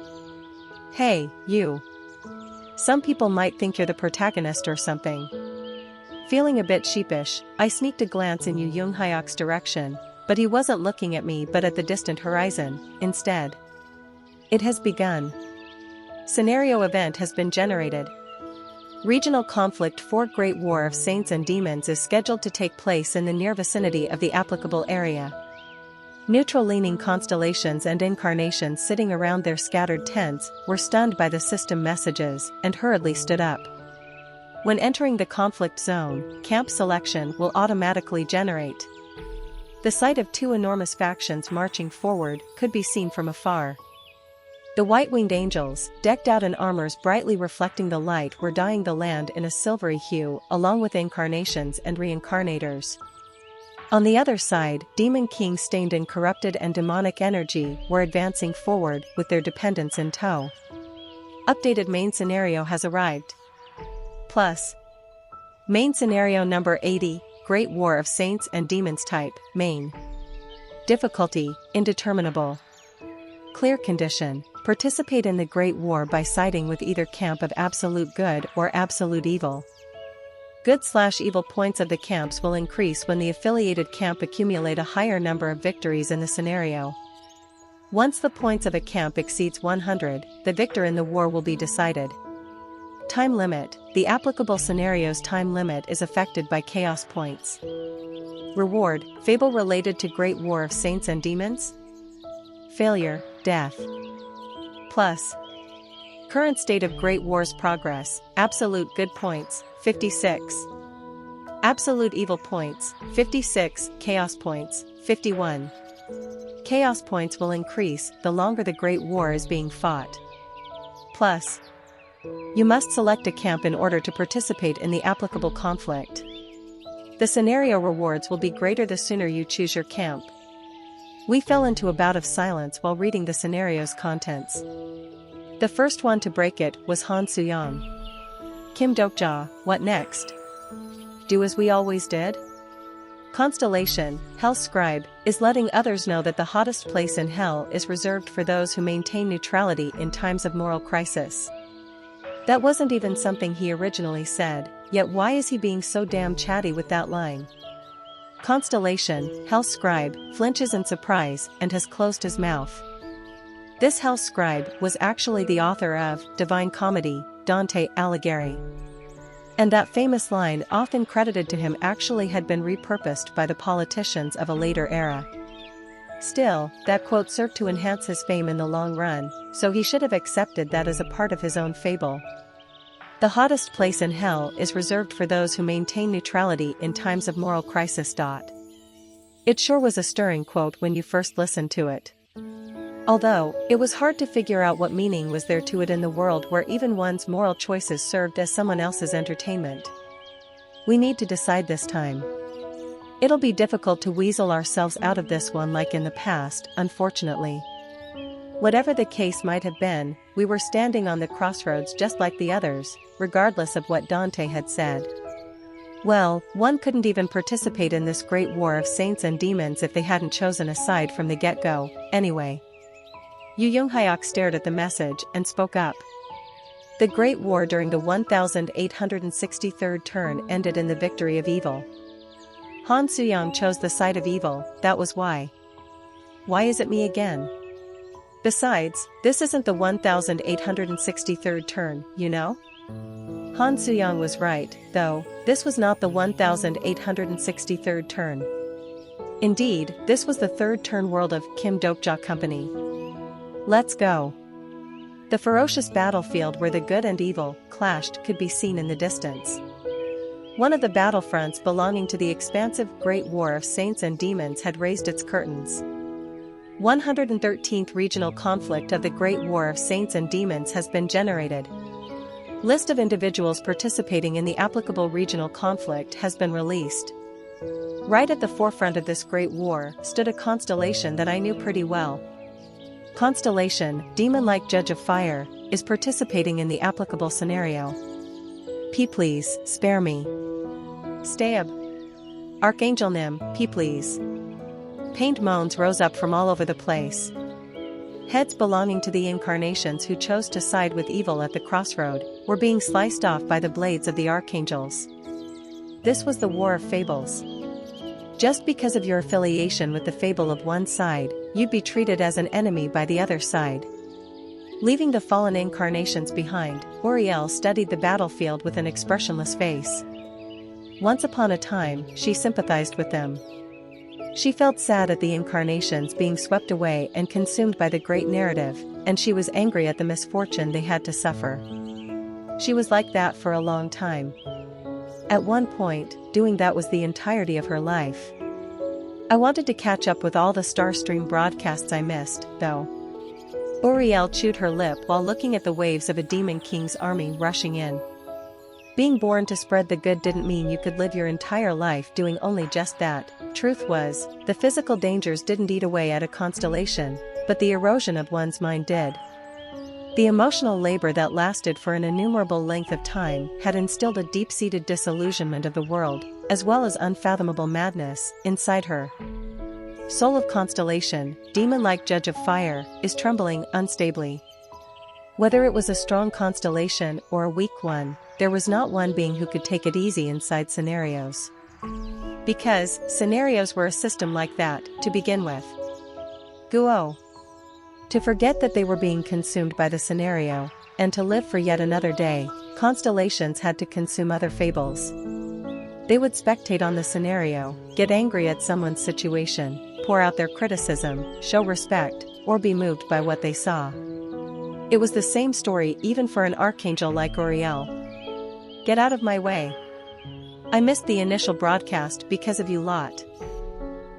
Hey, you. Some people might think you're the protagonist or something. Feeling a bit sheepish, I sneaked a glance in Yu Younghyuk's direction, but he wasn't looking at me but at the distant horizon, instead. It has begun. Scenario event has been generated. Regional conflict for Great War of Saints and Demons is scheduled to take place in the near vicinity of the applicable area. Neutral-leaning constellations and incarnations sitting around their scattered tents were stunned by the system messages and hurriedly stood up. When entering the conflict zone, camp selection will automatically generate. The sight of two enormous factions marching forward could be seen from afar. The white-winged angels, decked out in armors brightly reflecting the light, were dyeing the land in a silvery hue, along with incarnations and reincarnators. On the other side, demon kings stained in corrupted and demonic energy were advancing forward with their dependents in tow. Updated main scenario has arrived. Plus. Main scenario number 80, Great War of Saints and Demons type, main. Difficulty, indeterminable. Clear condition, participate in the Great War by siding with either camp of absolute good or absolute evil. Good/evil points of the camps will increase when the affiliated camp accumulate a higher number of victories in the scenario. Once the points of a camp exceeds 100, the victor in the war will be decided. Time limit, the applicable scenario's time limit is affected by chaos points. Reward, fable related to Great War of Saints and Demons? Failure, death. Plus. Current state of Great War's progress, absolute good points, 56. Absolute evil points, 56, chaos points, 51. Chaos points will increase the longer the Great War is being fought. Plus. You must select a camp in order to participate in the applicable conflict. The scenario rewards will be greater the sooner you choose your camp. We fell into a bout of silence while reading the scenario's contents. The first one to break it was Han Soo-young. Kim Dokja, what next? Do as we always did? Constellation, Hell's Scribe, is letting others know that the hottest place in hell is reserved for those who maintain neutrality in times of moral crisis. That wasn't even something he originally said, yet why is he being so damn chatty with that line? Constellation, Hell's Scribe, flinches in surprise and has closed his mouth. This Hell's Scribe was actually the author of Divine Comedy, Dante Alighieri. And that famous line often credited to him actually had been repurposed by the politicians of a later era. Still, that quote served to enhance his fame in the long run, so he should have accepted that as a part of his own fable. The hottest place in hell is reserved for those who maintain neutrality in times of moral crisis. It sure was a stirring quote when you first listened to it. Although, it was hard to figure out what meaning was there to it in the world where even one's moral choices served as someone else's entertainment. We need to decide this time. It'll be difficult to weasel ourselves out of this one like in the past, unfortunately. Whatever the case might have been, we were standing on the crossroads just like the others, regardless of what Dante had said. Well, one couldn't even participate in this Great War of Saints and Demons if they hadn't chosen a side from the get-go, anyway. Yu Young-hyuk stared at the message and spoke up. The Great War during the 1863rd turn ended in the victory of evil. Han Soo-young chose the side of evil, that was why. Why is it me again? Besides, this isn't the 1863rd turn, you know? Han Soo-young was right, though, this was not the 1863rd turn. Indeed, this was the third turn world of Kim Dokja Company. Let's go. The ferocious battlefield where the good and evil clashed could be seen in the distance. One of the battlefronts belonging to the expansive Great War of Saints and Demons had raised its curtains. 113th Regional Conflict of the Great War of Saints and Demons has been generated. List of individuals participating in the applicable regional conflict has been released. Right at the forefront of this Great War stood a constellation that I knew pretty well. Constellation, demon-like Judge of Fire, is participating in the applicable scenario. Please, spare me. Stab. Archangel Nim, please. Pained moans rose up from all over the place. Heads belonging to the incarnations who chose to side with evil at the crossroad were being sliced off by the blades of the archangels. This was the war of fables. Just because of your affiliation with the fable of one side, you'd be treated as an enemy by the other side. Leaving the fallen incarnations behind, Uriel studied the battlefield with an expressionless face. Once upon a time, she sympathized with them. She felt sad at the incarnations being swept away and consumed by the great narrative, and she was angry at the misfortune they had to suffer. She was like that for a long time. At one point, doing that was the entirety of her life. I wanted to catch up with all the Starstream broadcasts I missed, though. Uriel chewed her lip while looking at the waves of a Demon King's army rushing in. Being born to spread the good didn't mean you could live your entire life doing only just that. Truth was, the physical dangers didn't eat away at a constellation, but the erosion of one's mind did. The emotional labor that lasted for an innumerable length of time had instilled a deep-seated disillusionment of the world, as well as unfathomable madness, inside her. Soul of constellation, demon-like judge of fire, is trembling unstably. Whether it was a strong constellation or a weak one, there was not one being who could take it easy inside scenarios. Because scenarios were a system like that, to begin with. Guo. To forget that they were being consumed by the scenario, and to live for yet another day, constellations had to consume other fables. They would spectate on the scenario, get angry at someone's situation, pour out their criticism, show respect, or be moved by what they saw. It was the same story even for an archangel like Uriel. Get out of my way. I missed the initial broadcast because of you lot.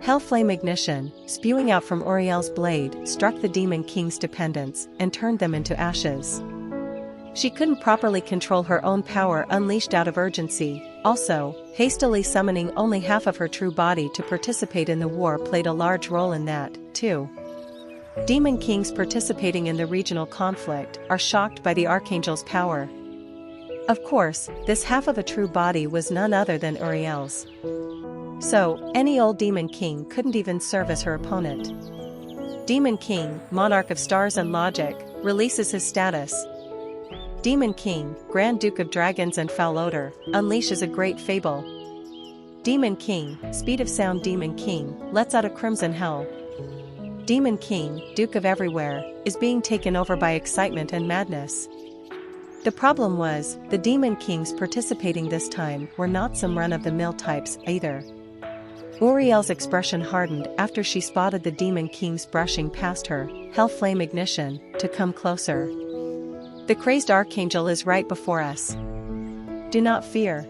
Hellflame ignition, spewing out from Uriel's blade, struck the Demon King's dependents and turned them into ashes. She couldn't properly control her own power unleashed out of urgency. Also, hastily summoning only half of her true body to participate in the war played a large role in that, too. Demon Kings participating in the regional conflict are shocked by the Archangel's power. Of course, this half of a true body was none other than Uriel's. So, any old Demon King couldn't even serve as her opponent. Demon King, monarch of stars and logic, releases his status. Demon King, Grand Duke of Dragons and Foul Odor, unleashes a great fable. Demon King, Speed of Sound Demon King, lets out a crimson hell. Demon King, Duke of Everywhere, is being taken over by excitement and madness. The problem was, the Demon Kings participating this time were not some run-of-the-mill types either. Uriel's expression hardened after she spotted the Demon Kings brushing past her, Hellflame ignition, to come closer. The crazed Archangel is right before us. Do not fear.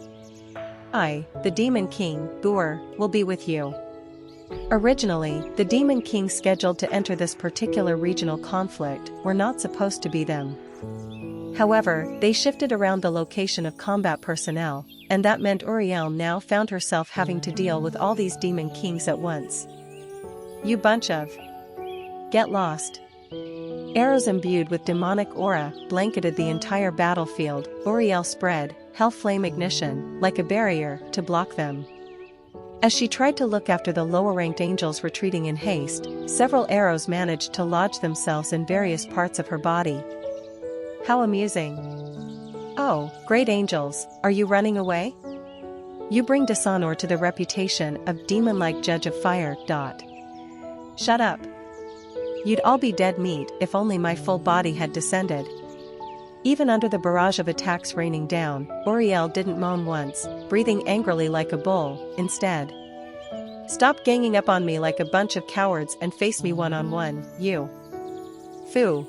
I, the Demon King, Gur, will be with you. Originally, the Demon Kings scheduled to enter this particular regional conflict were not supposed to be them. However, they shifted around the location of combat personnel, and that meant Uriel now found herself having to deal with all these Demon Kings at once. You bunch of... Get lost. Arrows imbued with demonic aura blanketed the entire battlefield. Uriel spread, Hellflame ignition, like a barrier, to block them. As she tried to look after the lower-ranked angels retreating in haste, several arrows managed to lodge themselves in various parts of her body. How amusing. Oh, great angels, are you running away? You bring dishonor to the reputation of demon-like judge of fire. Shut up. You'd all be dead meat if only my full body had descended. Even under the barrage of attacks raining down, Uriel didn't moan once, breathing angrily like a bull. Instead, stop ganging up on me like a bunch of cowards and face me one-on-one, you. Foo.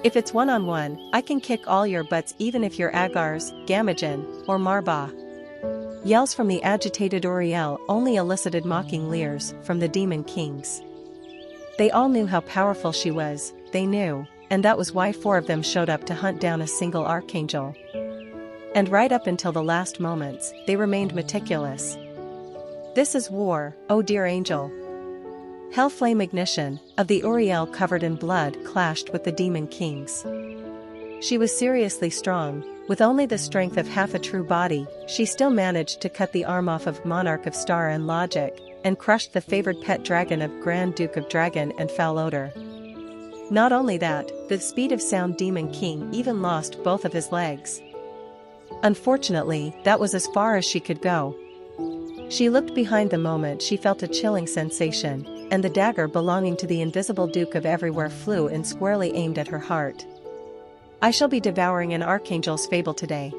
If it's one-on-one, I can kick all your butts even if you're Agars, Gamagen, or Marbah. Yells from the agitated Uriel only elicited mocking leers from the Demon Kings. They all knew how powerful she was, they knew, and that was why 4 of them showed up to hunt down a single Archangel. And right up until the last moments, they remained meticulous. This is war, oh dear angel. Hellflame ignition, of the Uriel covered in blood clashed with the Demon Kings. She was seriously strong, with only the strength of half a true body, she still managed to cut the arm off of Monarch of Star and Logic, and crushed the favored pet dragon of Grand Duke of Dragon and Foul Odor. Not only that, the Speed of Sound Demon King even lost both of his legs. Unfortunately, that was as far as she could go. She looked behind the moment she felt a chilling sensation, and the dagger belonging to the invisible Duke of Everywhere flew in squarely aimed at her heart. I shall be devouring an Archangel's fable today.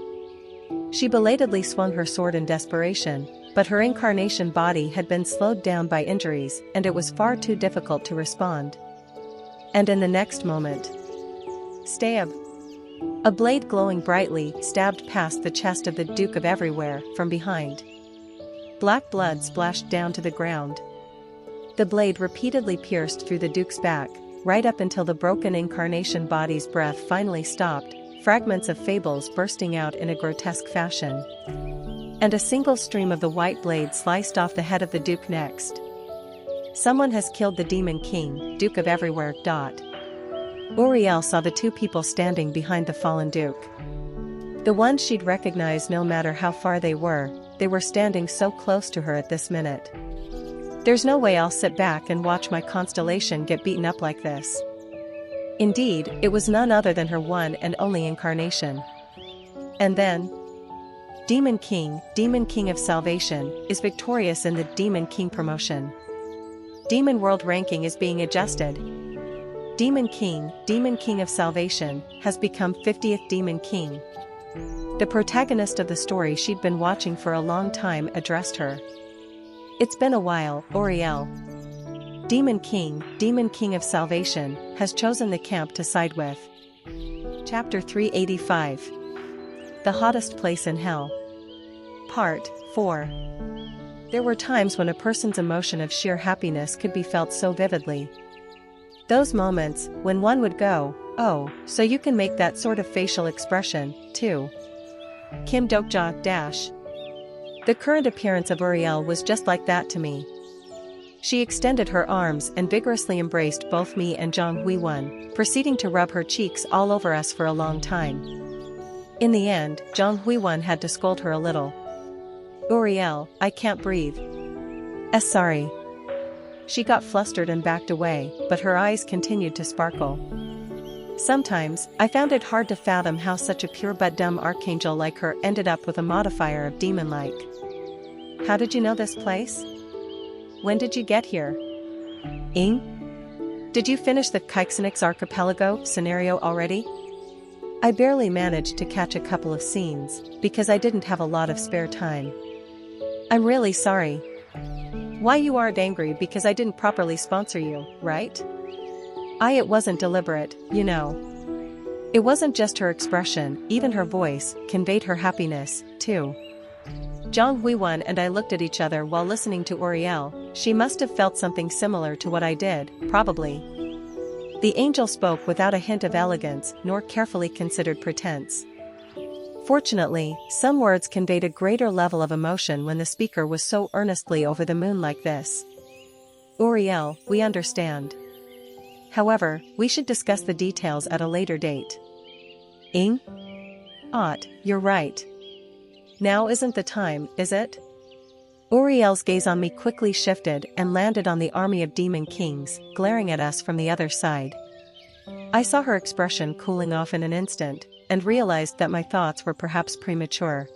She belatedly swung her sword in desperation, but her incarnation body had been slowed down by injuries and it was far too difficult to respond. And in the next moment, stab! A blade glowing brightly stabbed past the chest of the Duke of Everywhere from behind. Black blood splashed down to the ground. The blade repeatedly pierced through the Duke's back, right up until the broken incarnation body's breath finally stopped, fragments of fables bursting out in a grotesque fashion. And a single stream of the white blade sliced off the head of the Duke next. Someone has killed the Demon King, Duke of Everywhere. Uriel saw the two people standing behind the fallen Duke. The ones she'd recognize no matter how far they were standing so close to her at this minute. There's no way I'll sit back and watch my constellation get beaten up like this. Indeed, it was none other than her one and only incarnation. And then, Demon King of Salvation, is victorious in the Demon King promotion. Demon World ranking is being adjusted. Demon King of Salvation, has become 50th Demon King. The protagonist of the story she'd been watching for a long time addressed her. It's been a while, Uriel. Demon King of Salvation, has chosen the camp to side with. Chapter 385. The Hottest Place in Hell. Part 4. There were times when a person's emotion of sheer happiness could be felt so vividly. Those moments, when one would go, "Oh, so you can make that sort of facial expression, too." Kim Dokja - The current appearance of Uriel was just like that to me. She extended her arms and vigorously embraced both me and Zhang Huiwen, proceeding to rub her cheeks all over us for a long time. In the end, Zhang Huiwen had to scold her a little. "Uriel, I can't breathe." Sorry." She got flustered and backed away, but her eyes continued to sparkle. Sometimes, I found it hard to fathom how such a pure but dumb archangel like her ended up with a modifier of demon-like. "How did you know this place? When did you get here? Ing? Did you finish the Keixenix archipelago scenario already?" I barely managed to catch a couple of scenes, because I didn't have a lot of spare time. "I'm really sorry. Why, you aren't angry because I didn't properly sponsor you, right?" It wasn't deliberate, you know. It wasn't just her expression, even her voice conveyed her happiness, too. Zhang Huiwen and I looked at each other while listening to Uriel. She must have felt something similar to what I did, probably. The angel spoke without a hint of elegance nor carefully considered pretense. Fortunately, some words conveyed a greater level of emotion when the speaker was so earnestly over the moon like this. "Uriel, we understand. However, we should discuss the details at a later date." "Ing? You're right. Now isn't the time, is it?" Uriel's gaze on me quickly shifted and landed on the army of demon kings, glaring at us from the other side. I saw her expression cooling off in an instant, and realized that my thoughts were perhaps premature.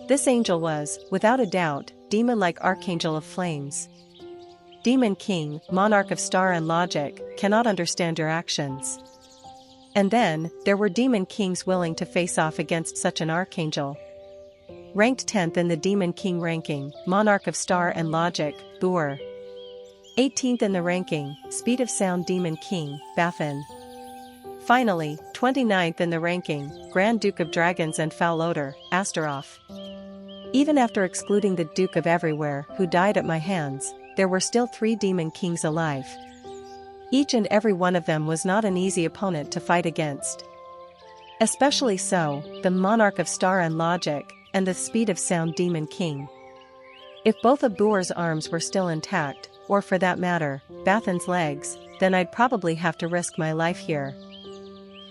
This angel was, without a doubt, demon-like archangel of flames. Demon King, monarch of star and logic, cannot understand your actions. And then, there were demon kings willing to face off against such an archangel. Ranked 10th in the Demon King ranking, monarch of star and logic, Boer. 18th in the ranking, speed of sound Demon King, Bathin. Finally, 29th in the ranking, Grand Duke of Dragons and Foul Odor, Astaroth. Even after excluding the Duke of Everywhere, who died at my hands, there were still 3 Demon Kings alive. Each and every one of them was not an easy opponent to fight against. Especially so, the monarch of star and logic, and the speed of sound Demon King. If both of Boer's arms were still intact, or for that matter, Bathin's legs, then I'd probably have to risk my life here.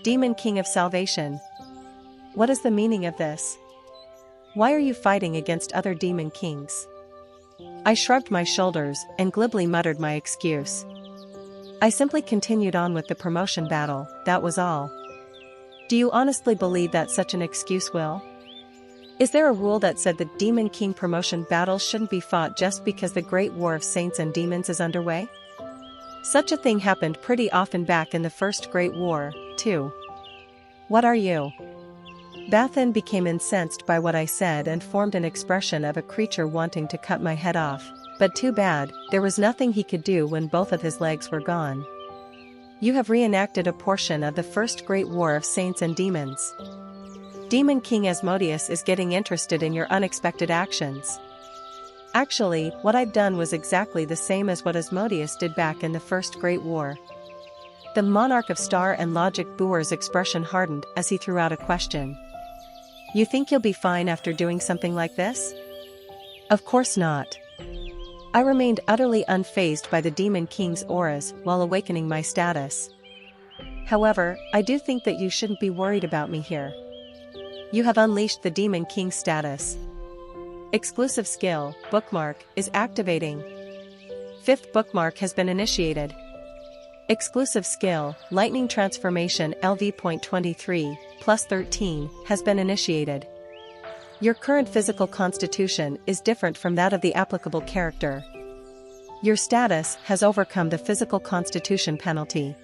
Demon King of Salvation. What is the meaning of this? Why are you fighting against other Demon Kings? I shrugged my shoulders and glibly muttered my excuse. I simply continued on with the promotion battle, that was all. Do you honestly believe that such an excuse will? Is there a rule that said the Demon King promotion battle shouldn't be fought just because the Great War of Saints and Demons is underway? Such a thing happened pretty often back in the First Great War, too. What are you? Bathin became incensed by what I said and formed an expression of a creature wanting to cut my head off, but too bad, there was nothing he could do when both of his legs were gone. You have reenacted a portion of the First Great War of Saints and Demons. Demon King Asmodeus is getting interested in your unexpected actions. Actually, what I've done was exactly the same as what Asmodeus did back in the First Great War. The monarch of Star and Logic Boer's expression hardened as he threw out a question. You think you'll be fine after doing something like this? Of course not. I remained utterly unfazed by the Demon King's auras while awakening my status. However, I do think that you shouldn't be worried about me here. You have unleashed the Demon King's status. Exclusive skill, bookmark, is activating. 5th bookmark has been initiated. Exclusive skill, lightning transformation Viewpoint 23, plus 13, has been initiated. Your current physical constitution is different from that of the applicable character. Your status has overcome the physical constitution penalty.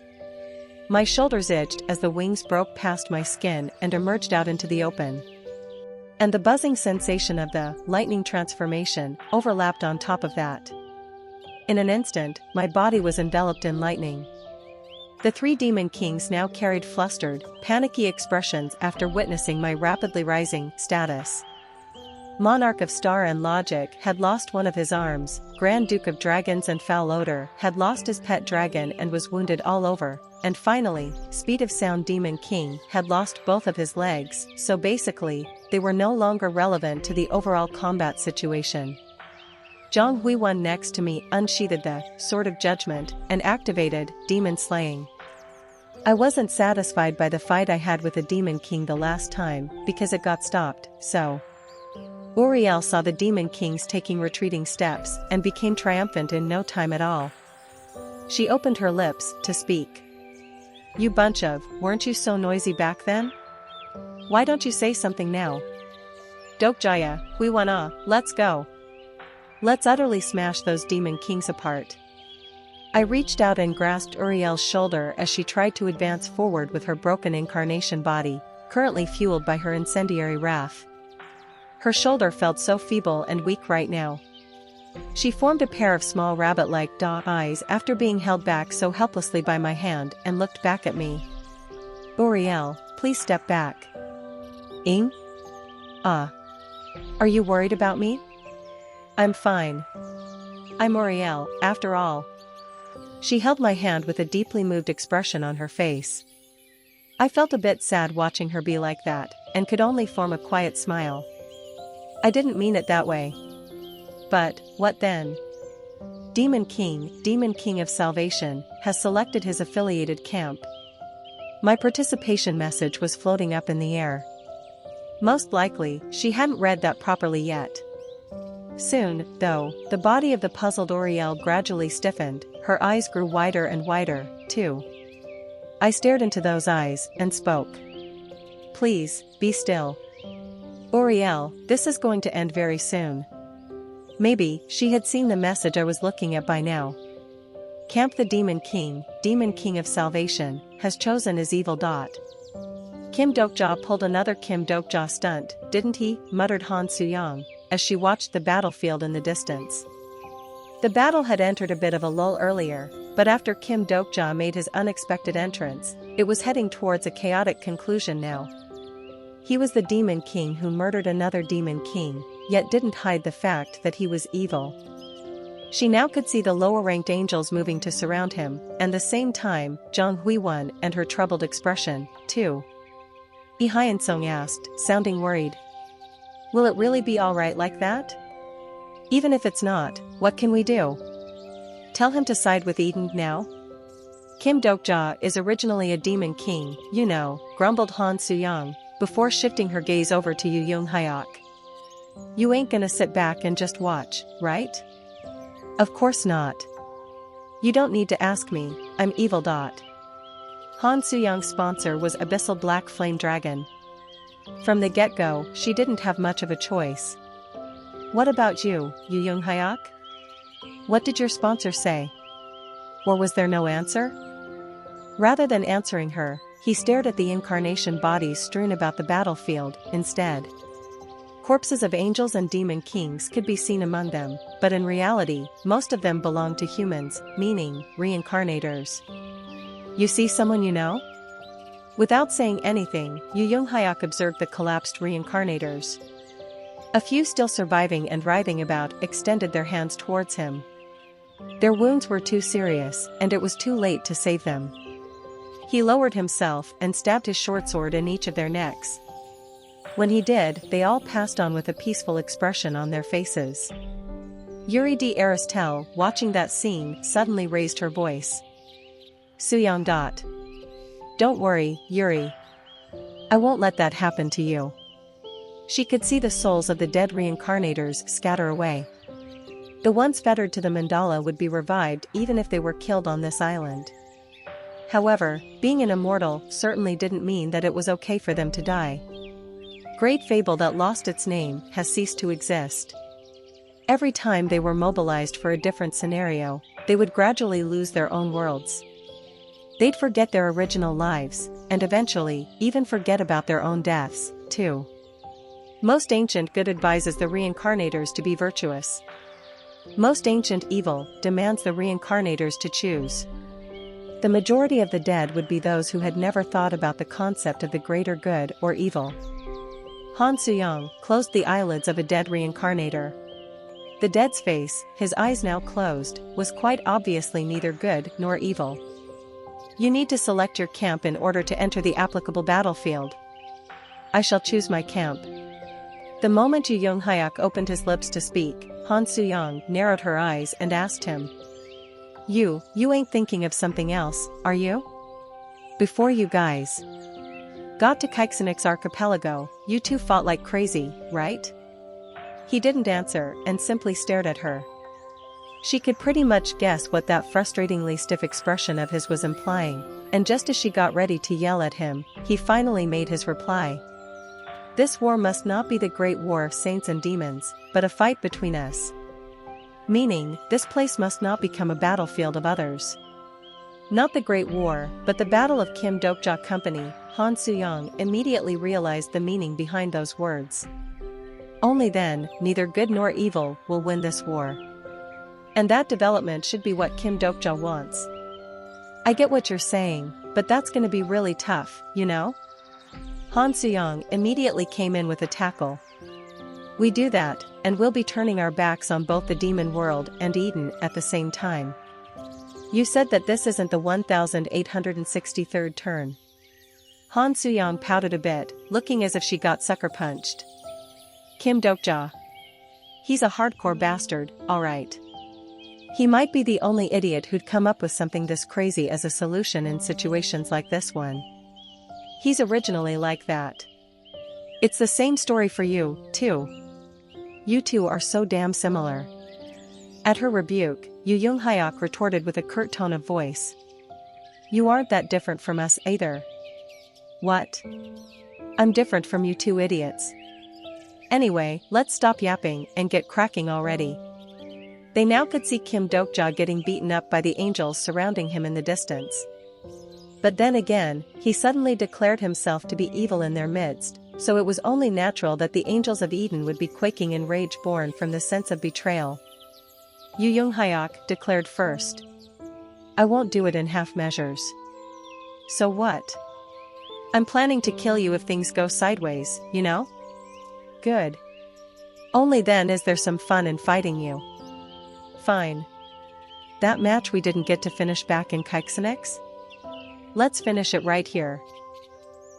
My shoulders itched as the wings broke past my skin and emerged out into the open. And the buzzing sensation of the lightning transformation overlapped on top of that. In an instant, my body was enveloped in lightning. The 3 Demon Kings now carried flustered, panicky expressions after witnessing my rapidly rising status. Monarch of Star and Logic had lost one of his arms, Grand Duke of Dragons and Foul Odor had lost his pet dragon and was wounded all over, and finally, Speed of Sound Demon King had lost both of his legs, so basically, they were no longer relevant to the overall combat situation. Zhang Huiwen next to me unsheathed the Sword of Judgment and activated Demon Slaying. I wasn't satisfied by the fight I had with the Demon King the last time because it got stopped, so Uriel saw the Demon Kings taking retreating steps and became triumphant in no time at all. She opened her lips to speak. You bunch of, weren't you so noisy back then? Why don't you say something now? Dokjaya, Huiwen, let's go. Let's utterly smash those Demon Kings apart. I reached out and grasped Uriel's shoulder as she tried to advance forward with her broken incarnation body, currently fueled by her incendiary wrath. Her shoulder felt so feeble and weak right now. She formed a pair of small rabbit-like eyes after being held back so helplessly by my hand and looked back at me. Uriel, please step back. Ing? Are you worried about me? I'm fine. I'm Uriel, after all. She held my hand with a deeply moved expression on her face. I felt a bit sad watching her be like that, and could only form a quiet smile. I didn't mean it that way. But, what then? Demon King of Salvation, has selected his affiliated camp. My participation message was floating up in the air. Most likely, she hadn't read that properly yet. Soon, though, the body of the puzzled Uriel gradually stiffened, her eyes grew wider and wider, too. I stared into those eyes, and spoke. Please, be still. Uriel, this is going to end very soon. Maybe, she had seen the message I was looking at by now. Camp the Demon King of Salvation, has chosen his evil dot. Kim Dokja pulled another Kim Dokja stunt, didn't he? Muttered Han Suyang, as she watched the battlefield in the distance. The battle had entered a bit of a lull earlier, but after Kim Dokja made his unexpected entrance, it was heading towards a chaotic conclusion now. He was the Demon King who murdered another Demon King, yet didn't hide the fact that he was evil. She now could see the lower-ranked angels moving to surround him, and the same time, Zhang Huiwen and her troubled expression, too. Yi Hyansong asked, sounding worried. Will it really be alright like that? Even if it's not, what can we do? Tell him to side with Eden now? Kim Dokja is originally a Demon King, you know, grumbled Han Suyang, before shifting her gaze over to Yu Yung Hyok. You ain't gonna sit back and just watch, right? Of course not. You don't need to ask me, I'm Evil Dot. Han Suyang's sponsor was Abyssal Black Flame Dragon. From the get-go, she didn't have much of a choice. What about you, Yu Yung Hyok? What did your sponsor say? Or was there no answer? Rather than answering her, he stared at the incarnation bodies strewn about the battlefield, instead. Corpses of angels and demon kings could be seen among them, but in reality, most of them belonged to humans, meaning, reincarnators. You see someone you know? Without saying anything, Yu Young-hyuk observed the collapsed reincarnators. A few still surviving and writhing about extended their hands towards him. Their wounds were too serious, and it was too late to save them. He lowered himself and stabbed his short sword in each of their necks. When he did, they all passed on with a peaceful expression on their faces. Yuri d'Aristel, watching that scene, suddenly raised her voice. Suyang. Don't worry, Yuri. I won't let that happen to you. She could see the souls of the dead reincarnators scatter away. The ones fettered to the mandala would be revived even if they were killed on this island. However, being an immortal certainly didn't mean that it was okay for them to die. Great fable that lost its name has ceased to exist. Every time they were mobilized for a different scenario, they would gradually lose their own worlds. They'd forget their original lives, and eventually, even forget about their own deaths, too. Most ancient good advises the reincarnators to be virtuous. Most ancient evil demands the reincarnators to choose. The majority of the dead would be those who had never thought about the concept of the greater good or evil. Han Suyang closed the eyelids of a dead reincarnator. The dead's face, his eyes now closed, was quite obviously neither good nor evil. You need to select your camp in order to enter the applicable battlefield. I shall choose my camp. The moment Yu Young-hyuk opened his lips to speak, Han Suyang narrowed her eyes and asked him. You ain't thinking of something else, are you? Before you guys got to Keixenix archipelago, you two fought like crazy, right? He didn't answer and simply stared at her. She could pretty much guess what that frustratingly stiff expression of his was implying, and just as she got ready to yell at him, he finally made his reply. This war must not be the great war of saints and demons, but a fight between us. Meaning, this place must not become a battlefield of others. Not the Great War, but the Battle of Kim Dokja Company. Han Suyang immediately realized the meaning behind those words. Only then, neither good nor evil will win this war. And that development should be what Kim Dokja wants. I get what you're saying, but that's gonna be really tough, you know? Han Suyang immediately came in with a tackle. We do that, and we'll be turning our backs on both the demon world and Eden at the same time. You said that this isn't the 1863rd turn. Han Suyang pouted a bit, looking as if she got sucker punched. Kim Dokja. He's a hardcore bastard, alright. He might be the only idiot who'd come up with something this crazy as a solution in situations like this one. He's originally like that. It's the same story for you, too. You two are so damn similar. At her rebuke, Yu Young-hyuk retorted with a curt tone of voice. You aren't that different from us either. What? I'm different from you two idiots. Anyway, let's stop yapping and get cracking already. They now could see Kim Dokja getting beaten up by the angels surrounding him in the distance. But then again, he suddenly declared himself to be evil in their midst, so it was only natural that the angels of Eden would be quaking in rage born from the sense of betrayal. Yu Young-hyuk declared first. I won't do it in half measures. So what? I'm planning to kill you if things go sideways, you know? Good. Only then is there some fun in fighting you. Fine. That match we didn't get to finish back in Keixenix? Let's finish it right here.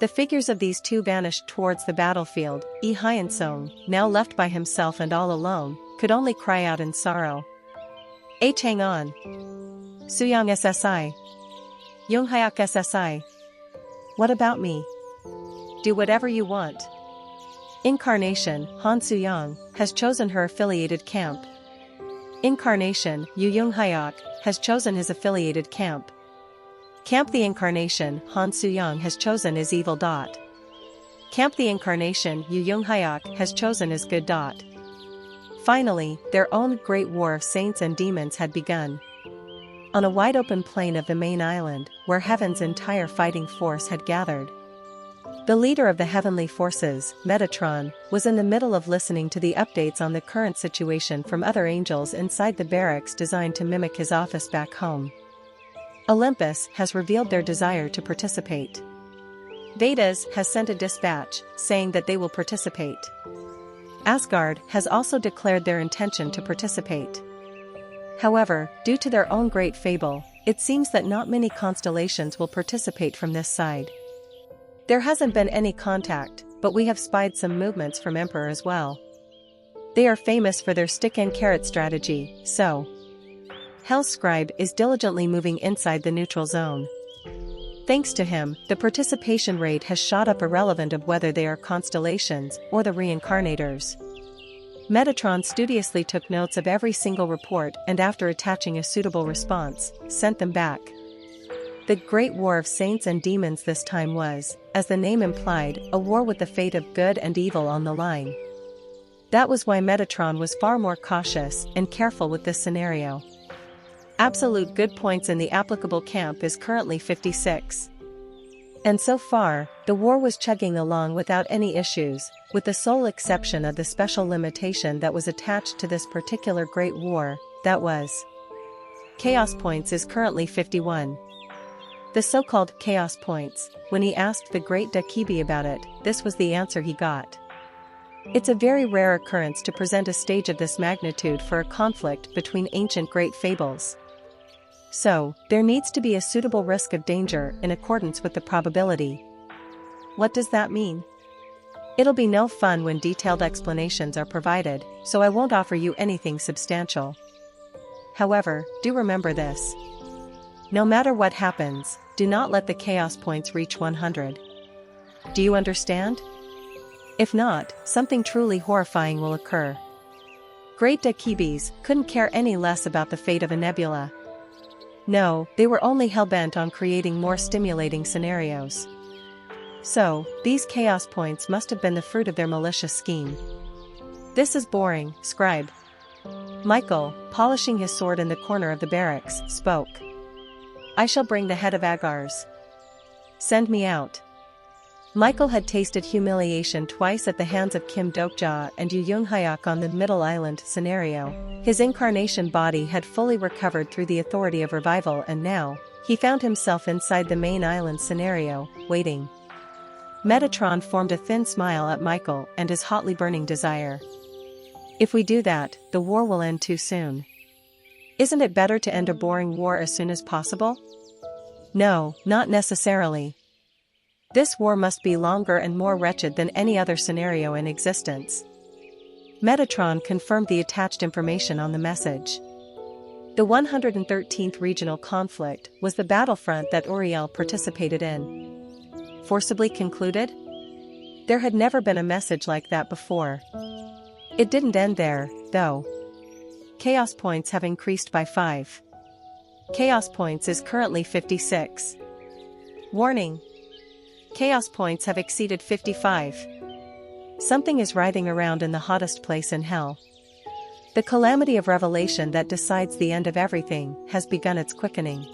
The figures of these two vanished towards the battlefield. Lee Hyun-sung, now left by himself and all alone, could only cry out in sorrow. Hang on. Suyang SSI. Young-hyuk SSI. What about me? Do whatever you want. Incarnation, Han Suyang, has chosen her affiliated camp. Incarnation, Yu Young-hyuk, has chosen his affiliated camp. Camp the Incarnation, Han Suyang has chosen his evil. Camp the Incarnation, Yu Young-hyuk has chosen his good. Finally, their own great war of saints and demons had begun. On a wide open plain of the main island, where heaven's entire fighting force had gathered. The leader of the heavenly forces, Metatron, was in the middle of listening to the updates on the current situation from other angels inside the barracks designed to mimic his office back home. Olympus has revealed their desire to participate. Vedas has sent a dispatch, saying that they will participate. Asgard has also declared their intention to participate. However, due to their own great fable, it seems that not many constellations will participate from this side. There hasn't been any contact, but we have spied some movements from Emperor as well. They are famous for their stick and carrot strategy, so Hell's scribe is diligently moving inside the neutral zone. Thanks to him, the participation rate has shot up irrelevant of whether they are constellations or the reincarnators. Metatron studiously took notes of every single report and after attaching a suitable response, sent them back. The Great War of Saints and Demons this time was, as the name implied, a war with the fate of good and evil on the line. That was why Metatron was far more cautious and careful with this scenario. Absolute good points in the applicable camp is currently 56. And so far, the war was chugging along without any issues, with the sole exception of the special limitation that was attached to this particular Great War, that was Chaos Points is currently 51. The so-called Chaos Points, when he asked the great Dakibi about it, this was the answer he got. It's a very rare occurrence to present a stage of this magnitude for a conflict between ancient great fables. So, there needs to be a suitable risk of danger in accordance with the probability. What does that mean? It'll be no fun when detailed explanations are provided, so I won't offer you anything substantial. However, do remember this. No matter what happens, do not let the chaos points reach 100. Do you understand? If not, something truly horrifying will occur. Great Dakibis couldn't care any less about the fate of a nebula. No, they were only hell-bent on creating more stimulating scenarios. So, these chaos points must have been the fruit of their malicious scheme. This is boring, scribe. Michael, polishing his sword in the corner of the barracks, spoke. I shall bring the head of Agars. Send me out. Michael had tasted humiliation twice at the hands of Kim Dokja and Yu Young-hyuk on the Middle Island scenario. His incarnation body had fully recovered through the authority of revival and now, he found himself inside the main island scenario, waiting. Metatron formed a thin smile at Michael and his hotly burning desire. If we do that, the war will end too soon. Isn't it better to end a boring war as soon as possible? No, not necessarily. This war must be longer and more wretched than any other scenario in existence. Metatron confirmed the attached information on the message. The 113th regional conflict was the battlefront that Uriel participated in. Forcibly concluded? There had never been a message like that before. It didn't end there, though. Chaos points have increased by 5. Chaos points is currently 56. Warning! Chaos points have exceeded 55. Something is writhing around in the hottest place in hell. The calamity of revelation that decides the end of everything has begun its quickening.